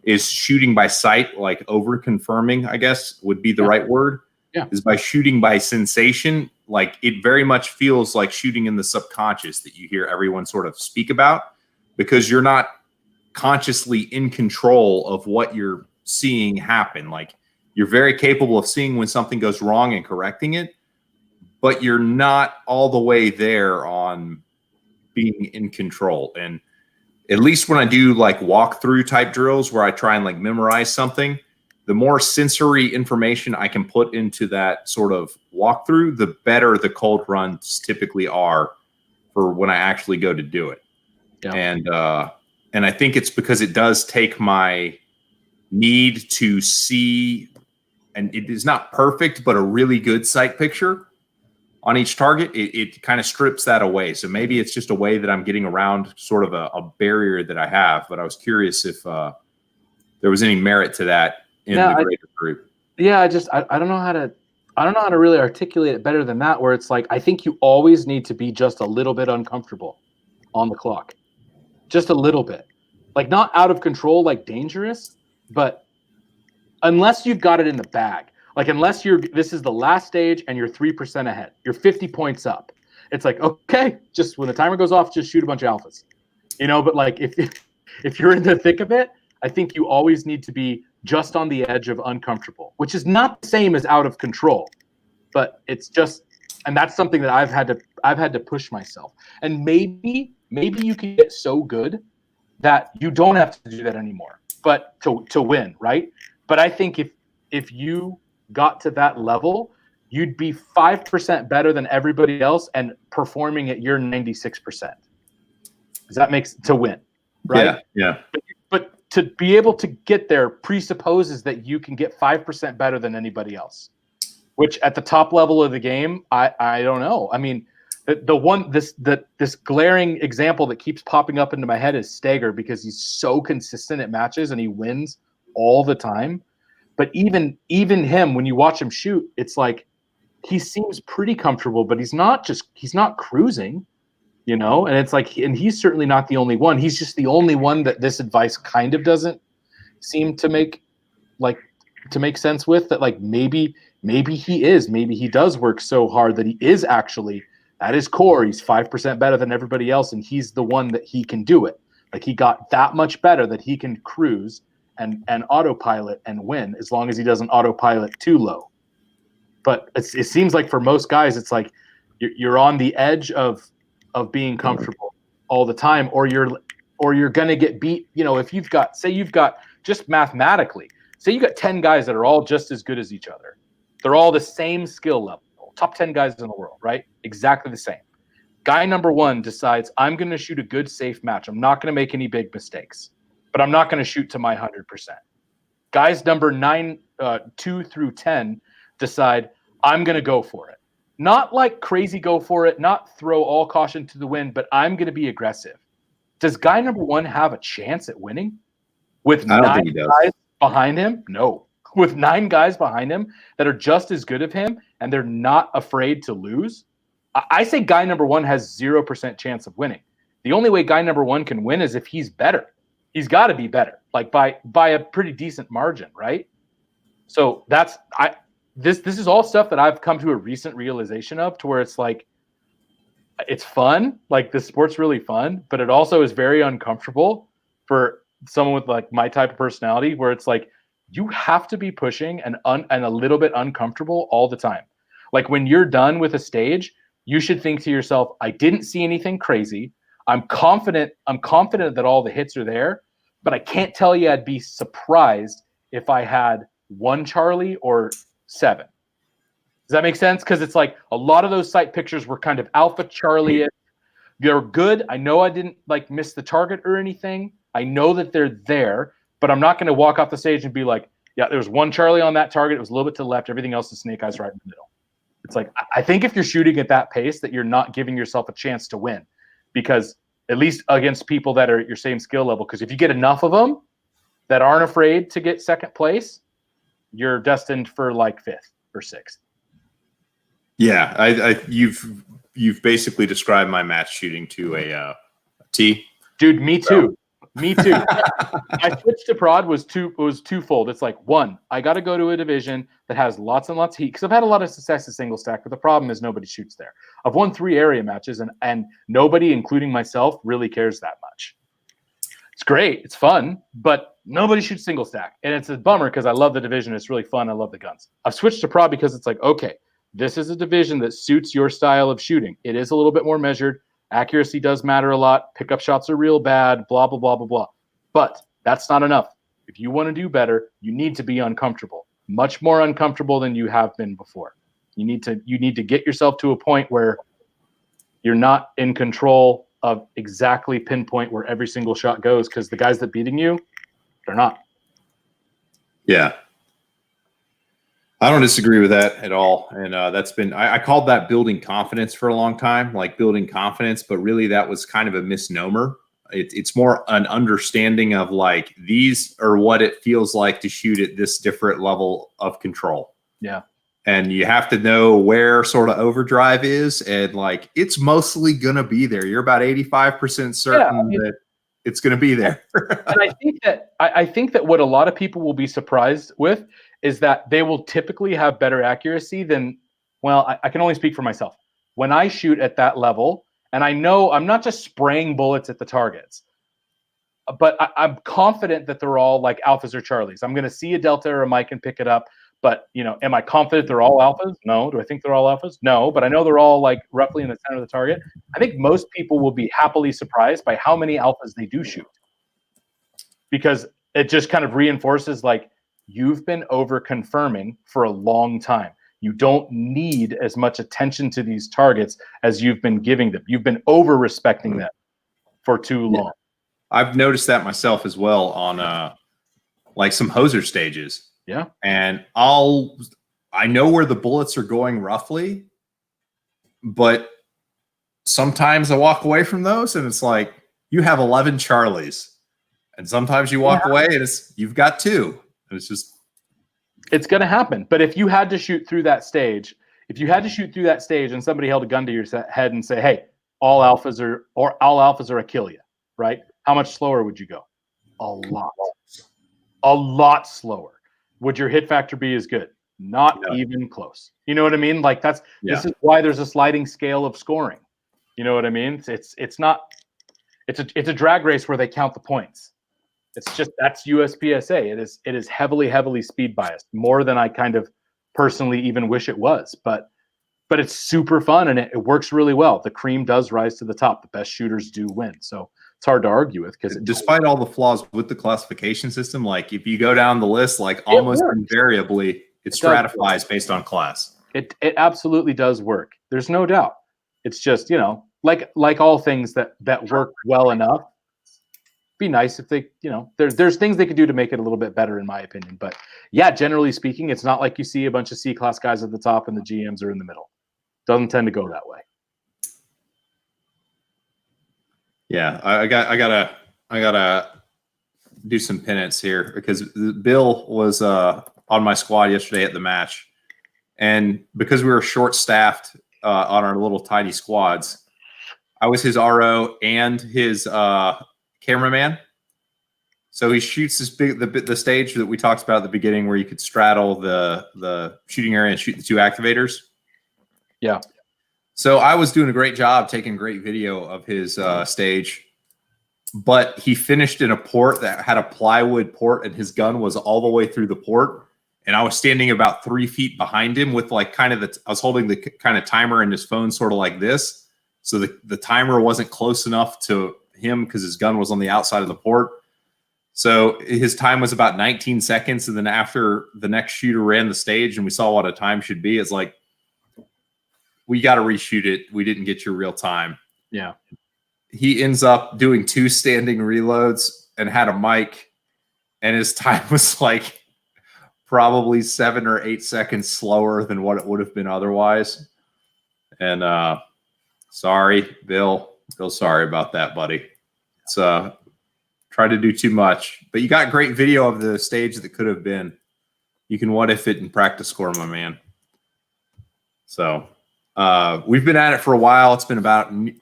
is shooting by sight, like over confirming, I guess would be the right word. Yeah. Is by shooting by sensation. like it very much feels like shooting in the subconscious that you hear everyone sort of speak about, because you're not consciously in control of what you're seeing happen. Like you're very capable of seeing when something goes wrong and correcting it, but you're not all the way there on being in control. And at least when I do like walkthrough type drills where I try and like memorize something, the more sensory information I can put into that sort of walkthrough, the better the cold runs typically are for when I actually go to do it. Yeah. And I think it's because it does take my need to see, and it is not perfect, but a really good sight picture on each target. It kind of strips that away. So maybe it's just a way that I'm getting around sort of a barrier that I have. But I was curious if there was any merit to that in the greater group. Yeah, I don't know how to really articulate it better than that, where it's like, I think you always need to be just a little bit uncomfortable on the clock. Just a little bit. Like not out of control, like dangerous, but unless you've got it in the bag. Like unless this is the last stage and you're 3% ahead, you're 50 points up. It's like, okay, just when the timer goes off, just shoot a bunch of alphas. But like if you're in the thick of it, I think you always need to be just on the edge of uncomfortable, which is not the same as out of control, but it's just, and that's something that I've had to push myself. And maybe you can get so good that you don't have to do that anymore, but to win, right? But I think if you got to that level, you'd be 5% better than everybody else and performing at your 96%. Does that make sense? To win, right? Yeah. But to be able to get there presupposes that you can get 5% better than anybody else, which at the top level of the game, I don't know. I mean, this glaring example that keeps popping up into my head is Stager, because he's so consistent at matches and he wins all the time. But even him, when you watch him shoot, it's like he seems pretty comfortable, but he's not cruising, and it's like, and he's certainly not the only one. He's just the only one that this advice kind of doesn't seem to make sense with, that like maybe he does work so hard that he is actually at his core, he's 5% better than everybody else, and he's the one that he can do it. Like he got that much better that he can cruise and autopilot and win, as long as he doesn't autopilot too low. But it seems like for most guys, it's like you're on the edge of being comfortable all the time, or you're gonna get beat. If you've got just mathematically, say you got 10 guys that are all just as good as each other. They're all the same skill level. Top 10 guys in the world, right? Exactly the same. Guy number 1 decides, I'm going to shoot a good, safe match. I'm not going to make any big mistakes, but I'm not going to shoot to my 100%. Guys number 2 through 10 decide, I'm going to go for it. Not like crazy go for it, not throw all caution to the wind, but I'm going to be aggressive. Does guy number 1 have a chance at winning with 9 guys behind him? No. With 9 guys behind him that are just as good as him and they're not afraid to lose, I say guy number 1 has 0% chance of winning. The only way guy number 1 can win is if he's better. He's got to be better, like by a pretty decent margin, right? So this is all stuff that I've come to a recent realization of, to where it's like, it's fun, like the sport's really fun, but it also is very uncomfortable for someone with like my type of personality, where it's like, you have to be pushing and a little bit uncomfortable all the time. Like when you're done with a stage, you should think to yourself, I didn't see anything crazy. I'm confident that all the hits are there, but I can't tell you I'd be surprised if I had 1 Charlie or 7. Does that make sense? Because it's like a lot of those sight pictures were kind of alpha Charlie. They're good. I know I didn't like miss the target or anything. I know that they're there, but I'm not going to walk off the stage and be like, yeah, there was 1 Charlie on that target. It was a little bit to the left. Everything else is snake eyes right in the middle. It's like, I think if you're shooting at that pace, that you're not giving yourself a chance to win, because at least against people that are at your same skill level, because if you get enough of them that aren't afraid to get second place, you're destined for like 5th or 6th. Yeah, you've basically described my match shooting to a T. Dude, me too. Me too. I switched to prod was twofold. It's like, one, I got to go to a division that has lots and lots of heat because I've had a lot of success at single stack, but the problem is nobody shoots there. I've won 3 area matches and nobody, including myself, really cares that much. It's great. It's fun, but nobody shoots single stack. And it's a bummer because I love the division. It's really fun. I love the guns. I've switched to prod because it's like, okay, this is a division that suits your style of shooting. It is a little bit more measured. Accuracy does matter a lot. Pickup shots are real bad, blah, blah, blah, blah, blah. But that's not enough. If you want to do better, you need to be uncomfortable, much more uncomfortable than you have been before. You need to get yourself to a point where you're not in control of exactly pinpoint where every single shot goes, because the guys that beating you, they're not. Yeah. I don't disagree with that at all. And that's been, I called that building confidence for a long time, like building confidence, but really that was kind of a misnomer. It's more an understanding of like, these are what it feels like to shoot at this different level of control. Yeah. And you have to know where sort of overdrive is. And like, it's mostly going to be there. You're about 85% certain that it's going to be there. And I think that what a lot of people will be surprised with is that they will typically have better accuracy than, well, I can only speak for myself. When I shoot at that level, and I know I'm not just spraying bullets at the targets, but I'm confident that they're all like alphas or Charlies. I'm going to see a Delta or a Mike and pick it up. But, you know, am I confident they're all alphas? No. Do I think they're all alphas? No. But I know they're all like roughly in the center of the target. I think most people will be happily surprised by how many alphas they do shoot, because it just kind of reinforces like, you've been over confirming for a long time. You don't need as much attention to these targets as you've been giving them. You've been over respecting them for too long. I've noticed that myself as well on like some hoser stages. Yeah. And I know where the bullets are going roughly, but sometimes I walk away from those and it's like, you have 11 Charlies. And sometimes you walk away and you've got 2. It's going to happen. But if you had to shoot through that stage, and somebody held a gun to your head and say, hey, all alphas are a kill you, right? How much slower would you go? A lot slower. Would your hit factor be as good? Not even close. You know what I mean? Like this is why there's a sliding scale of scoring. You know what I mean? It's a drag race where they count the points. It's just, that's USPSA. It is heavily speed biased, more than I kind of personally even wish it was. But it's super fun and it works really well. The cream does rise to the top. The best shooters do win. So it's hard to argue with, because despite all the flaws with the classification system, like if you go down the list, like almost invariably it stratifies based on class. It absolutely does work. There's no doubt. It's just, you know, like all things that work well enough. Be nice if they, you know, there's things they could do to make it a little bit better, in my opinion. But yeah, generally speaking, it's not like you see a bunch of C-class guys at the top and the GMs are in the middle. Doesn't tend to go that way. Yeah, I gotta do some penance here, because Bill was on my squad yesterday at the match, and because we were short-staffed on our little tiny squads, I was his RO and his cameraman. So he shoots this the stage that we talked about at the beginning, where you could straddle the shooting area and shoot the 2 activators. Yeah. So I was doing a great job taking great video of his stage, but he finished in a port that had a plywood port, and his gun was all the way through the port. And I was standing about 3 feet behind him with like kind of I was holding the kind of timer in his phone, sort of like this. So the timer wasn't close enough to him because his gun was on the outside of the port. So his time was about 19 seconds. And then after the next shooter ran the stage and we saw what a time should be, it's like, we got to reshoot it. We didn't get your real time. Yeah. He ends up doing 2 standing reloads and had a mic, and his time was like probably 7 or 8 seconds slower than what it would have been otherwise. And sorry, Bill. Sorry about that, buddy. It's tried to do too much, but you got great video of the stage that could have been. You can what if it in practice score, my man. So We've been at it for a while. It's been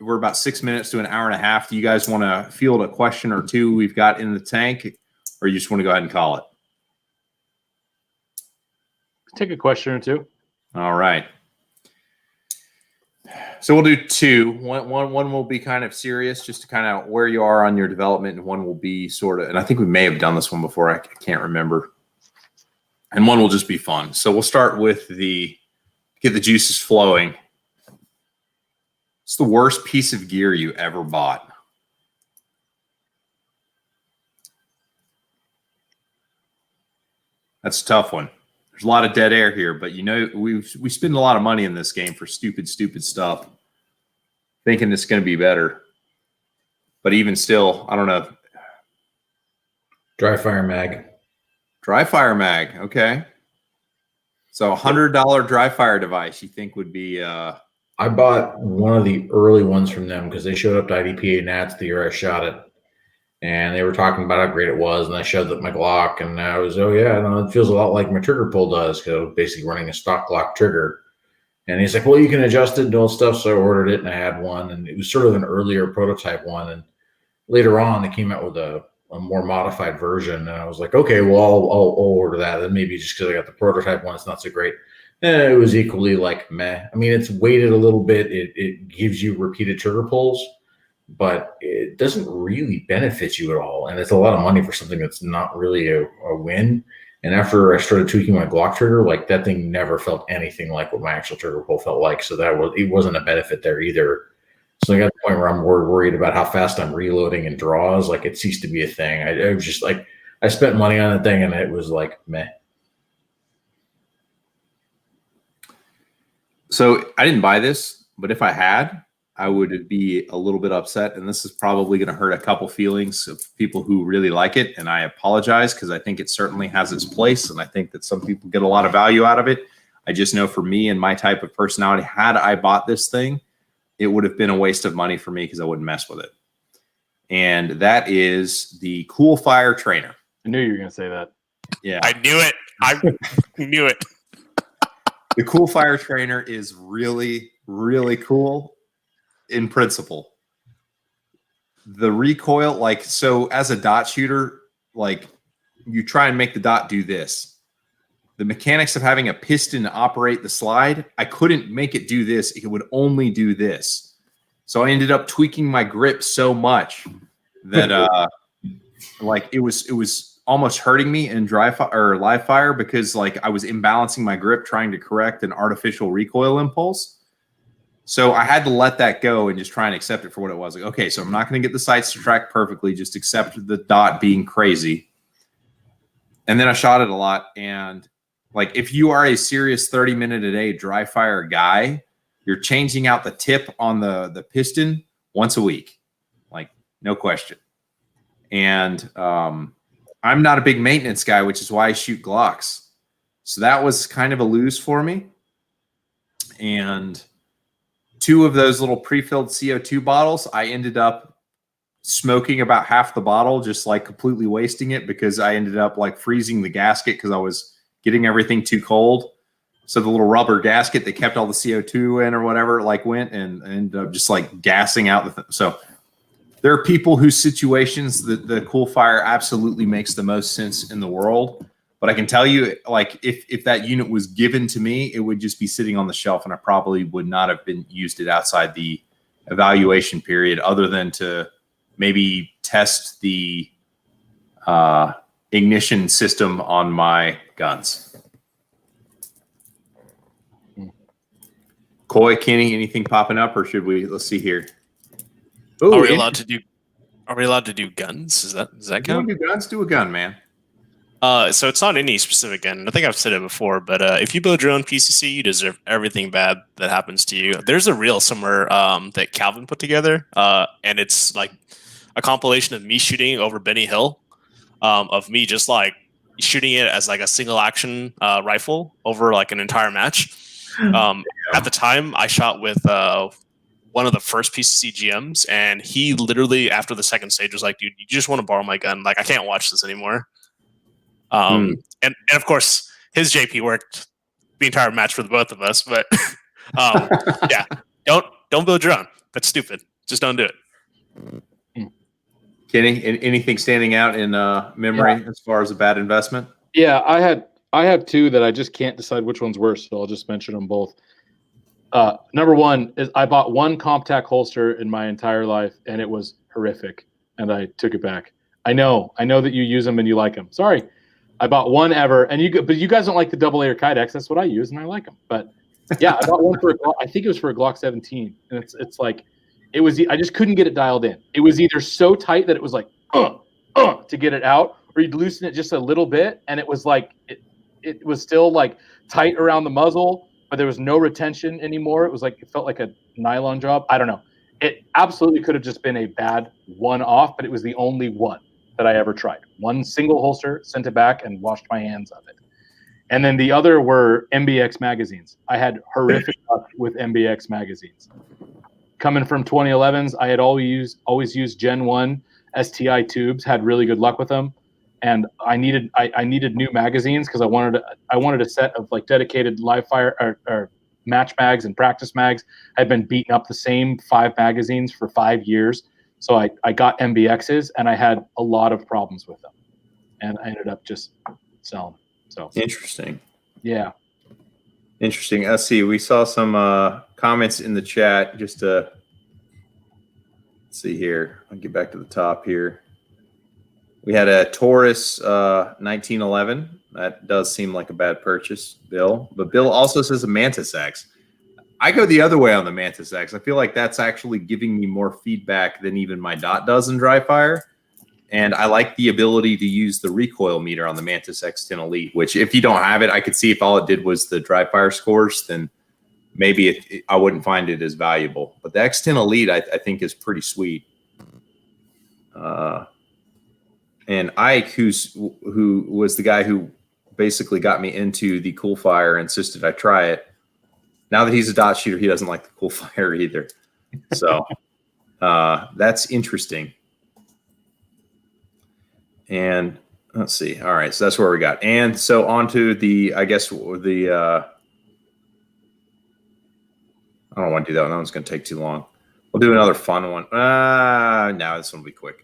we're about 6 minutes to an hour and a half. Do you guys want to field a question or two we've got in the tank, or you just want to go ahead and call it? Take a question or two. All right. So we'll do two. One will be kind of serious, just to kind of where you are on your development, and one will be sort of, and I think we may have done this one before. I can't remember. And one will just be fun. So we'll start with get the juices flowing. What's the worst piece of gear you ever bought? That's a tough one. There's a lot of dead air here, but we spend a lot of money in this game for stupid stuff, thinking it's going to be better. But even still, I don't know. Dry fire mag. Dry fire mag. Okay. So $100 dry fire device you think would be I bought one of the early ones from them because they showed up to IDPA Nats the year I shot it. And they were talking about how great it was, and I showed up my Glock, and I was, oh yeah, no, it feels a lot like my trigger pull does, because I was basically running a stock Glock trigger. And he's like, well, you can adjust it and all stuff. So I ordered it, and I had one, and it was sort of an earlier prototype one. And later on, they came out with a more modified version, and I was like, okay, well, I'll order that. And maybe just because I got the prototype one, it's not so great. And it was equally like meh. I mean, it's weighted a little bit. It gives you repeated trigger pulls, but it doesn't really benefit you at all. And it's a lot of money for something that's not really a win. And after I started tweaking my Glock trigger, like that thing never felt anything like what my actual trigger pull felt like. So it wasn't a benefit there either. So I got to the point where I'm worried about how fast I'm reloading and draws. Like it ceased to be a thing. I was just like, I spent money on the thing and it was like meh. So I didn't buy this, but if I had, I would be a little bit upset, and this is probably going to hurt a couple feelings of people who really like it, and I apologize because I think it certainly has its place, and I think that some people get a lot of value out of it. I just know for me and my type of personality, had I bought this thing, it would have been a waste of money for me because I wouldn't mess with it. And that is the Cool Fire Trainer. I knew you were going to say that. Yeah. I knew it. I knew it. The Cool Fire Trainer is really, really cool. In principle, the recoil, like, so as a dot shooter, like you try and make the dot do this. The mechanics of having a piston to operate the slide, I couldn't make it do this. It would only do this. So I ended up tweaking my grip so much that like it was almost hurting me in dry fire or live fire because like I was imbalancing my grip trying to correct an artificial recoil impulse. So I had to let that go and just try and accept it for what it was. Like, okay, so I'm not going to get the sights to track perfectly. Just accept the dot being crazy. And then I shot it a lot. And like, if you are a serious 30-minute-a-day dry fire guy, you're changing out the tip on the piston once a week. Like, no question. And I'm not a big maintenance guy, which is why I shoot Glocks. So that was kind of a lose for me. And 2 of those little pre-filled CO2 bottles, I ended up smoking about half the bottle, just like completely wasting it because I ended up like freezing the gasket because I was getting everything too cold. So the little rubber gasket that kept all the CO2 in or whatever, like went and ended up just like gassing out the So there are people whose situations the Cool Fire absolutely makes the most sense in the world. But I can tell you, like, if that unit was given to me, it would just be sitting on the shelf, and I probably would not have used it outside the evaluation period, other than to maybe test the ignition system on my guns. Coy, Kenny, anything popping up, or should we? Let's see here. Ooh, Are we allowed to do guns? Does that count? Do guns? Do a gun, man. So it's not any specific gun. I think I've said it before, but if you build your own PCC, you deserve everything bad that happens to you. There's a reel somewhere that Calvin put together, and it's like a compilation of me shooting over Benny Hill, of me just like shooting it as like a single action rifle over like an entire match. At the time, I shot with one of the first PCC GMs, and he literally after the second stage was like, "Dude, you just want to borrow my gun? Like, I can't watch this anymore." And of course his JP worked the entire match for the both of us, but Yeah, don't build your own. That's stupid. Just don't do it. Kenny, anything standing out in memory as far as a bad investment? Yeah, I have two that I just can't decide which one's worse, so I'll just mention them both. Number one is I bought one CompTac holster in my entire life, and it was horrific, and I took it back. I know that you use them and you like them. Sorry, I bought one ever, and but you guys don't like the double layer Kydex. That's what I use, and I like them. But yeah, I bought one for I think it was for a Glock 17, and it's like I just couldn't get it dialed in. It was either so tight that it was like to get it out, or you'd loosen it just a little bit, and it was like it was still like tight around the muzzle, but there was no retention anymore. It was like it felt like a nylon job. I don't know. It absolutely could have just been a bad one-off, but it was the only one that I ever tried. One single holster, sent it back, and washed my hands of it. And then the other were MBX magazines. I had horrific luck with MBX magazines. Coming from 2011s, I had always used Gen 1 STI tubes, had really good luck with them. And I needed new magazines because I wanted a set of like dedicated live fire or match mags and practice mags. I'd been beating up the same 5 magazines for 5 years. So I got MBXs, and I had a lot of problems with them. And I ended up just selling them. So Interesting. Yeah. Interesting. Let's see. We saw some comments in the chat. Just to see here. I'll get back to the top here. We had a Taurus 1911. That does seem like a bad purchase, Bill. But Bill also says a Mantis X. I go the other way on the Mantis X. I feel like that's actually giving me more feedback than even my dot does in dry fire. And I like the ability to use the recoil meter on the Mantis X10 Elite, which if you don't have it, I could see if all it did was the dry fire scores, then maybe I wouldn't find it as valuable. But the X10 Elite, I think, is pretty sweet. And Ike, who was the guy who basically got me into the Cool Fire, insisted I try it. Now that he's a dot shooter, he doesn't like the Cool Fire either. So that's interesting. And let's see. All right, so that's where we got. And so on to I don't want to do that one. That one's going to take too long. We'll do another fun one. No, this one will be quick.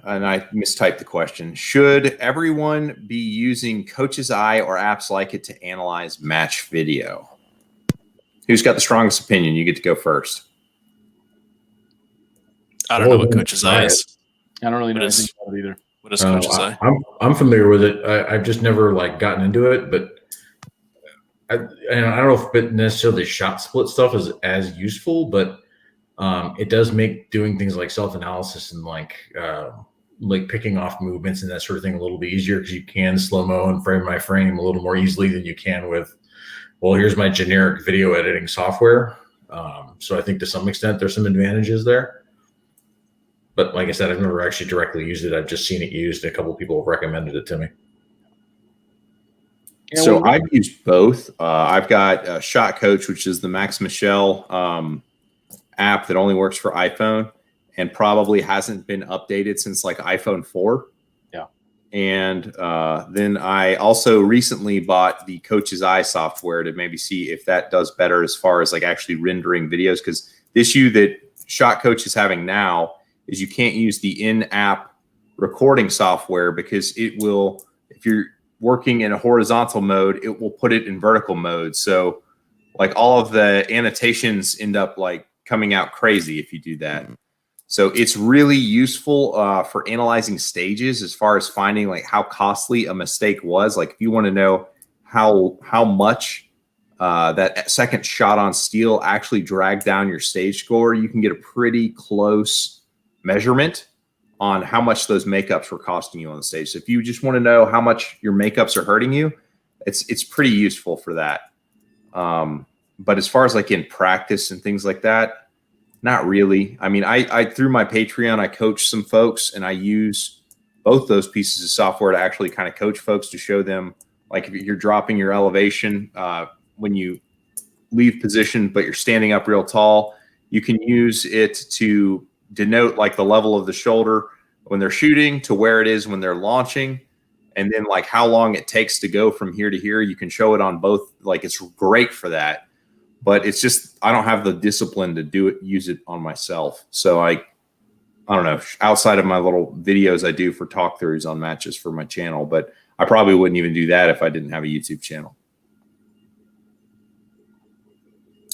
And I mistyped the question. Should everyone be using Coach's Eye or apps like it to analyze match video? Who's got the strongest opinion? You get to go first. I don't know what Coach's Eye is. I don't really know anything about it either. What is Coach's Eye? I'm familiar with it. I've just never gotten into it, but I don't know if it necessarily shot split stuff is as useful, but it does make doing things like self-analysis and like picking off movements and that sort of thing a little bit easier because you can slow-mo and frame by frame a little more easily than you can with, well, here's my generic video editing software. So I think to some extent there's some advantages there. But like I said, I've never actually directly used it. I've just seen it used. A couple of people have recommended it to me. So I've used both. I've got Shot Coach, which is the Max Michel app that only works for iPhone and probably hasn't been updated since like iPhone 4. Yeah. And then I also recently bought the Coach's Eye software to maybe see if that does better as far as like actually rendering videos. Because the issue that Shot Coach is having now is you can't use the in-app recording software because it will, if you're working in a horizontal mode, it will put it in vertical mode. So like all of the annotations end up like coming out crazy if you do that. So it's really useful for analyzing stages as far as finding like how costly a mistake was. Like if you want to know how much that second shot on steel actually dragged down your stage score, you can get a pretty close measurement on how much those makeups were costing you on the stage. So if you just want to know how much your makeups are hurting you, it's pretty useful for that. But as far as like in practice and things like that, not really. I mean, I through my Patreon, I coach some folks and I use both those pieces of software to actually kind of coach folks to show them, like if you're dropping your elevation when you leave position, but you're standing up real tall, you can use it to denote like the level of the shoulder when they're shooting to where it is when they're launching. And then like how long it takes to go from here to here, you can show it on both. Like it's great for that, but it's just, I don't have the discipline to use it on myself. So I don't know, outside of my little videos I do for talk throughs on matches for my channel, but I probably wouldn't even do that if I didn't have a YouTube channel.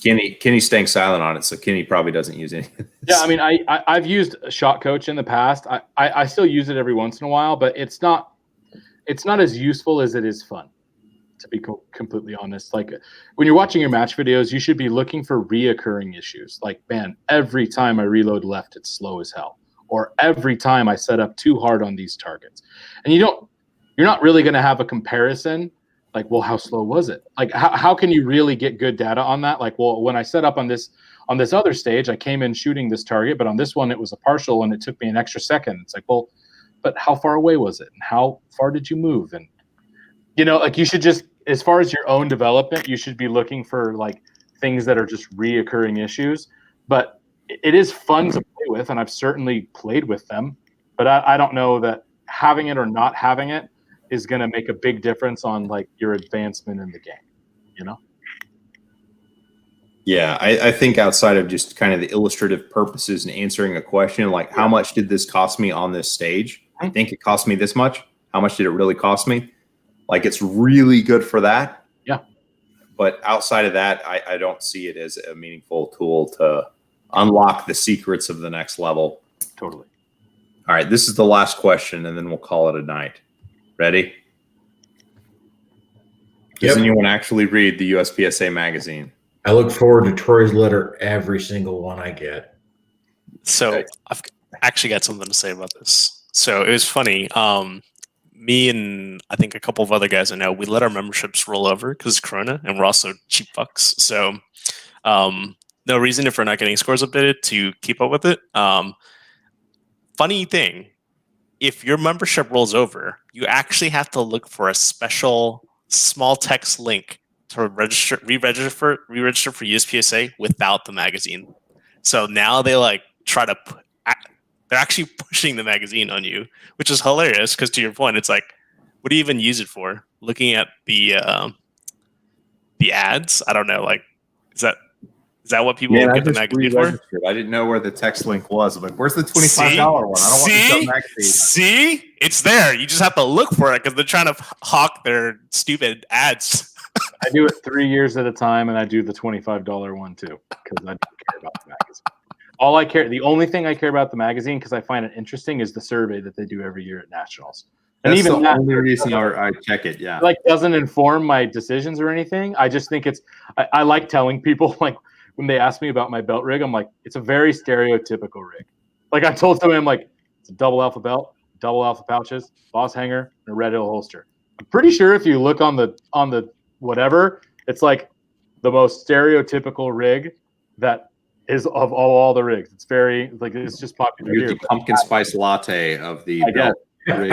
Kenny's staying silent on it, so Kenny probably doesn't use any of this. Yeah, I mean, I've used Shot Coach in the past. I still use it every once in a while, but it's not as useful as it is fun, to be completely honest. Like when you're watching your match videos, you should be looking for reoccurring issues. Like, man, every time I reload left, it's slow as hell. Or every time I set up too hard on these targets. And you're not really going to have a comparison. Like, well, how slow was it? Like, how can you really get good data on that? Like, well, when I set up on this other stage, I came in shooting this target, but on this one, it was a partial and it took me an extra second. It's like, well, but how far away was it? And how far did you move? And, like you should just, as far as your own development, you should be looking for like things that are just reoccurring issues. But it is fun to play with, and I've certainly played with them. But I don't know that having it or not having it is going to make a big difference on like your advancement in the game, Yeah, I think outside of just kind of the illustrative purposes and answering a question, like how much did this cost me on this stage? I think it cost me this much. How much did it really cost me? Like it's really good for that. Yeah. But outside of that, I don't see it as a meaningful tool to unlock the secrets of the next level. Totally. All right, this is the last question, and then we'll call it a night. Ready? Does anyone actually read the USPSA magazine? I look forward to Troy's letter every single one I get. So Okay. I've actually got something to say about this. So it was funny. Me and I think a couple of other guys I know, we let our memberships roll over because Corona, and we're also cheap fucks. So no reason if we're not getting scores updated to keep up with it. Funny thing, if your membership rolls over, you actually have to look for a special small text link to re-register for USPSA without the magazine. So now they like try to they're actually pushing the magazine on you, which is hilarious because to your point, it's like, what do you even use it for? Looking at the ads, I don't know. Like, is that what people get the magazine for? I didn't know where the text link was. I'm like, where's the $25 one? I don't want the magazine. See, it's there. You just have to look for it because they're trying to hawk their stupid ads. I do it 3 years at a time, and I do the $25 one too because I don't care about the magazine. The only thing I care about the magazine because I find it interesting is the survey that they do every year at nationals. And That's even the only reason I check it. Yeah, like doesn't inform my decisions or anything. I just think I like telling people like when they ask me about my belt rig, I'm like, it's a very stereotypical rig. Like I told somebody, I'm like, it's a double alpha belt, double alpha pouches, boss hanger, and a red hill holster. I'm pretty sure if you look on the whatever, it's like the most stereotypical rig that is of all the rigs. It's very like it's just popular. You're the pumpkin spice latte of the belt rig.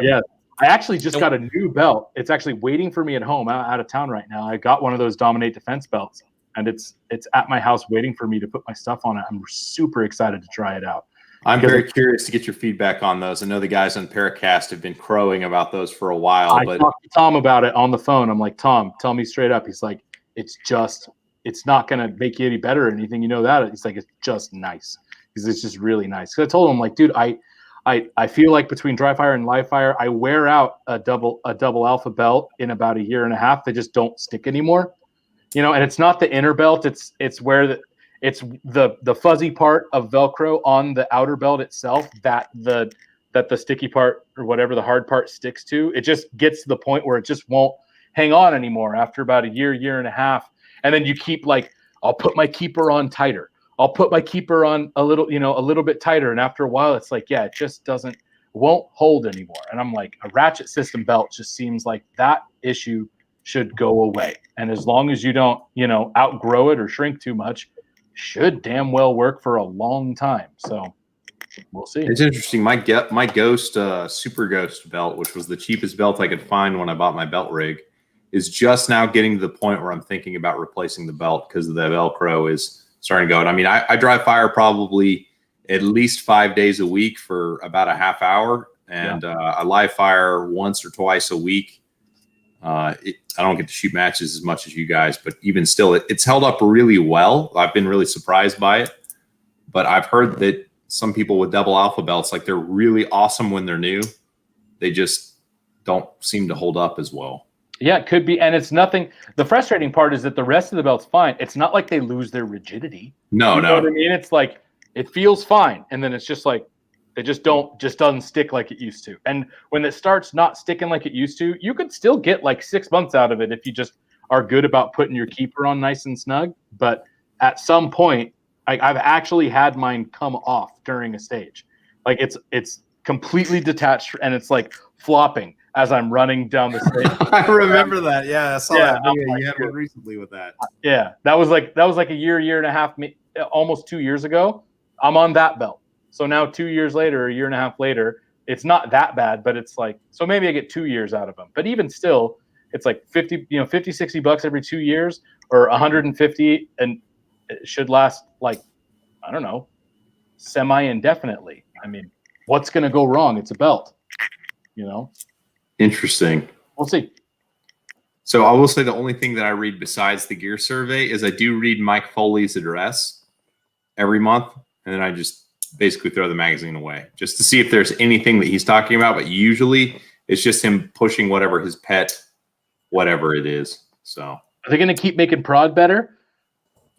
Yeah. I actually just got a new belt. It's actually waiting for me at home. I'm out of town right now. I got one of those Dominate Defense belts, and it's at my house waiting for me to put my stuff on it. I'm super excited to try it out. I'm very curious to get your feedback on those. I know the guys on Paracast have been crowing about those for a while. I talked to Tom about it on the phone. I'm like, Tom, tell me straight up. He's like, it's not going to make you any better or anything. You know that? It's like, it's just nice. Because it's just really nice. Because I told him, like, dude, I feel like between dry fire and live fire, I wear out a double alpha belt in about a year and a half. They just don't stick anymore. And it's not the inner belt. It's where it's the fuzzy part of Velcro on the outer belt itself that the sticky part or whatever the hard part sticks to. It just gets to the point where it just won't hang on anymore after about a year and a half. And then you keep like, I'll put my keeper on tighter. I'll put my keeper on a little bit tighter. And after a while, it's like, yeah, it just won't hold anymore. And I'm like, a ratchet system belt just seems like that issue should go away. And as long as you don't, outgrow it or shrink too much, should damn well work for a long time. So we'll see. It's interesting. My Ghost Super Ghost belt, which was the cheapest belt I could find when I bought my belt rig, is just now getting to the point where I'm thinking about replacing the belt because the Velcro is starting to go. And I mean, I dry fire probably at least 5 days a week for about a half hour. and I live fire once or twice a week. I don't get to shoot matches as much as you guys, but even still, it's held up really well. I've been really surprised by it. But I've heard that some people with double alpha belts, like they're really awesome when they're new. They just don't seem to hold up as well. Yeah, it could be. And it's nothing. The frustrating part is that the rest of the belt's fine. It's not like they lose their rigidity. No, you know what I mean? It's like it feels fine. And then it's just like they just doesn't stick like it used to. And when it starts not sticking like it used to, you could still get like 6 months out of it if you just are good about putting your keeper on nice and snug. But at some point, I've actually had mine come off during a stage. Like it's completely detached and it's like flopping as I'm running down the stage. I remember that. Yeah, I saw that video. Like, you had one recently with that. Yeah, that was like a year and a half, almost 2 years ago. I'm on that belt. So now 2 years later, a year and a half later, it's not that bad, but it's like, so maybe I get 2 years out of them. But even still, it's like 50, $60 every 2 years or 150, and it should last like, I don't know, semi-indefinitely. I mean, what's going to go wrong? It's a belt, Interesting. We'll see. So I will say the only thing that I read besides the gear survey is I do read Mike Foley's address every month, and then I just basically throw the magazine away just to see if there's anything that he's talking about. But usually it's just him pushing whatever his pet, whatever it is. So are they going to keep making prod better?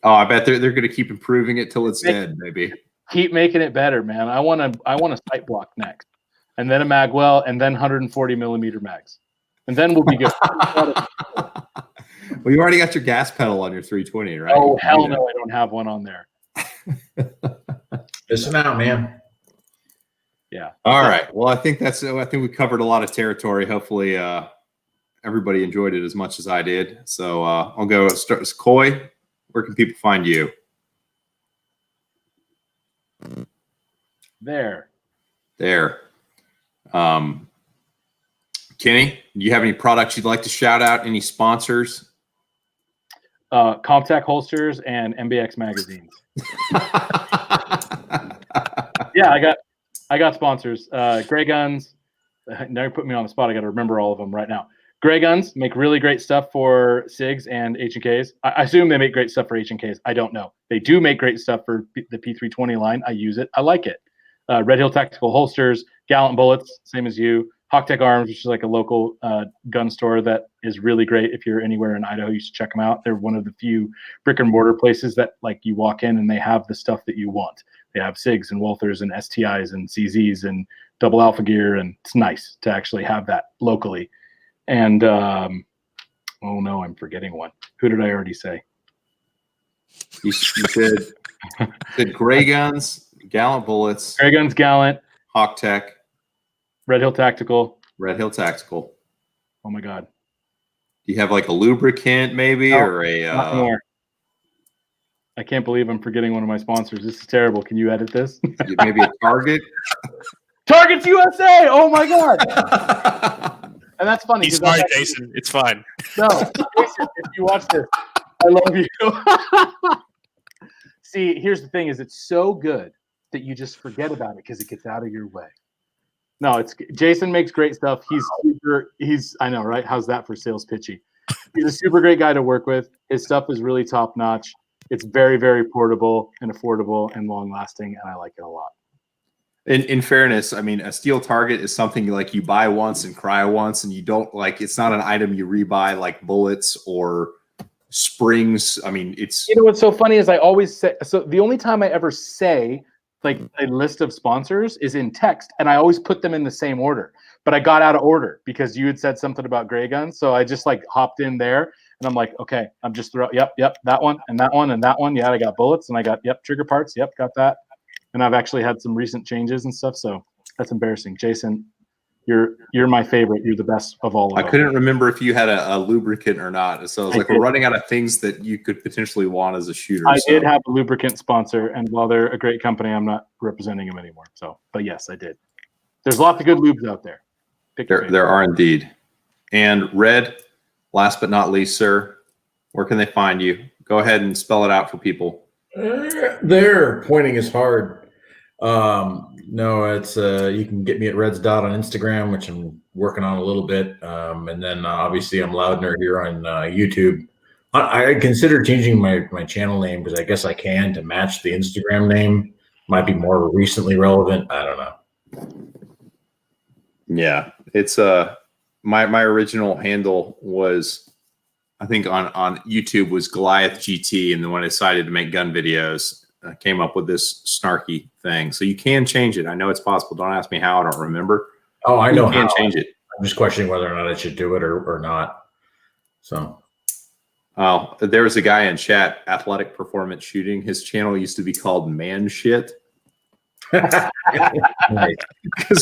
Oh, I bet they're going to keep improving it till it's dead, maybe. Keep making it better, man. I want a sight block next, and then a magwell, and then 140 millimeter mags, and then we'll be good. Well, you already got your gas pedal on your 320, right? Oh hell no, I don't have one on there. Listen out, man. Yeah. All right. Well, I think we covered a lot of territory. Hopefully, everybody enjoyed it as much as I did. So I'll go start. Coy, where can people find you? There. Kenny, do you have any products you'd like to shout out? Any sponsors? Comptac holsters and MBX magazines. Yeah, I got sponsors. Gray Guns. Now you put me on the spot. I got to remember all of them right now. Gray Guns make really great stuff for SIGs and H&Ks. I assume they make great stuff for H&Ks. I don't know. They do make great stuff for the P320 line. I use it. I like it. Red Hill Tactical Holsters, Gallant Bullets, same as you. Hawktech Arms, which is like a local gun store that is really great. If you're anywhere in Idaho, you should check them out. They're one of the few brick and mortar places that like you walk in and they have the stuff that you want. They have SIGs and Walthers and STIs and CZs and double alpha gear, and it's nice to actually have that locally. And oh no, I'm forgetting one. Who did I already say? You said Gray Guns, Gallant Bullets, Gray Guns, Gallant, Hawktech, Red Hill Tactical. Oh my God. Do you have like a lubricant maybe, or a? Not more. I can't believe I'm forgetting one of my sponsors. This is terrible. Can you edit this? Maybe a Target. Target's USA. Oh my God. And that's funny. He's fine, Jason. It's fine. No, Jason, if you watch this, I love you. See, here's the thing: is it's so good that you just forget about it because it gets out of your way. No, it's Jason makes great stuff. I know, right? How's that for sales pitchy? He's a super great guy to work with. His stuff is really top notch. It's very, very portable and affordable and long lasting, and I like it a lot. In fairness, I mean, a steel target is something like you buy once and cry once, and you don't like. It's not an item you rebuy like bullets or springs. I mean, it's. You know what's so funny is I always say. So the only time I ever say like a list of sponsors is in text, and I always put them in the same order. But I got out of order because you had said something about Gray Guns, so I just like hopped in there, and I'm like, okay, I'm just yep, that one and that one and that one. Yeah, I got bullets, and I got trigger parts. Yep, got that. And I've actually had some recent changes and stuff, so that's embarrassing. Jason, you're my favorite. You're the best of all of them. I couldn't remember if you had a lubricant or not. So I was like, we're running out of things that you could potentially want as a shooter. I did have a lubricant sponsor, and while they're a great company, I'm not representing them anymore. So, but yes, I did. There's lots of good lubes out there. There are indeed. And Red, last but not least, sir, where can they find you? Go ahead and spell it out for people. There, pointing is hard. No, it's you can get me at Reds Dot on Instagram, which I'm working on a little bit. And then obviously I'm Loudner here on YouTube. I consider changing my channel name because I guess I can to match the Instagram name. Might be more recently relevant. I don't know. Yeah, it's my original handle was, I think on YouTube was Goliath GT, and then when I decided to make gun videos, I came up with this snarky thing. So you can change it. I know it's possible. Don't ask me how. I don't remember. Oh, I know you can how. change it. I'm just questioning whether or not I should do it or not. So. Oh, there was a guy in chat, Athletic Performance Shooting. His channel used to be called Man Shit. Because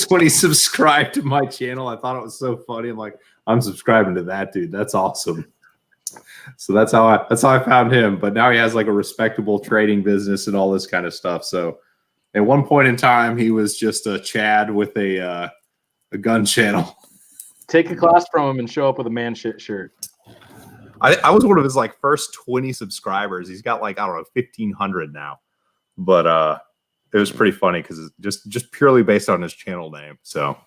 when he subscribed to my channel, I thought it was so funny. I'm like, I'm subscribing to that dude. That's awesome. So that's how I found him. But now he has like a respectable trading business and all this kind of stuff. So at one point in time, he was just a Chad with a gun channel. Take a class from him and show up with a Man Shit shirt. I was one of his like first 20 subscribers. He's got like, I don't know, 1,500 now. But it was pretty funny because it's just purely based on his channel name. So,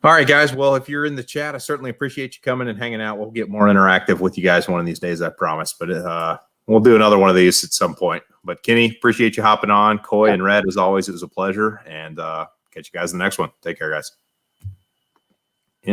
all right, guys. Well, if you're in the chat, I certainly appreciate you coming and hanging out. We'll get more interactive with you guys one of these days, I promise. But we'll do another one of these at some point. But Kenny, appreciate you hopping on. Coy and Red, as always, it was a pleasure. And catch you guys in the next one. Take care, guys.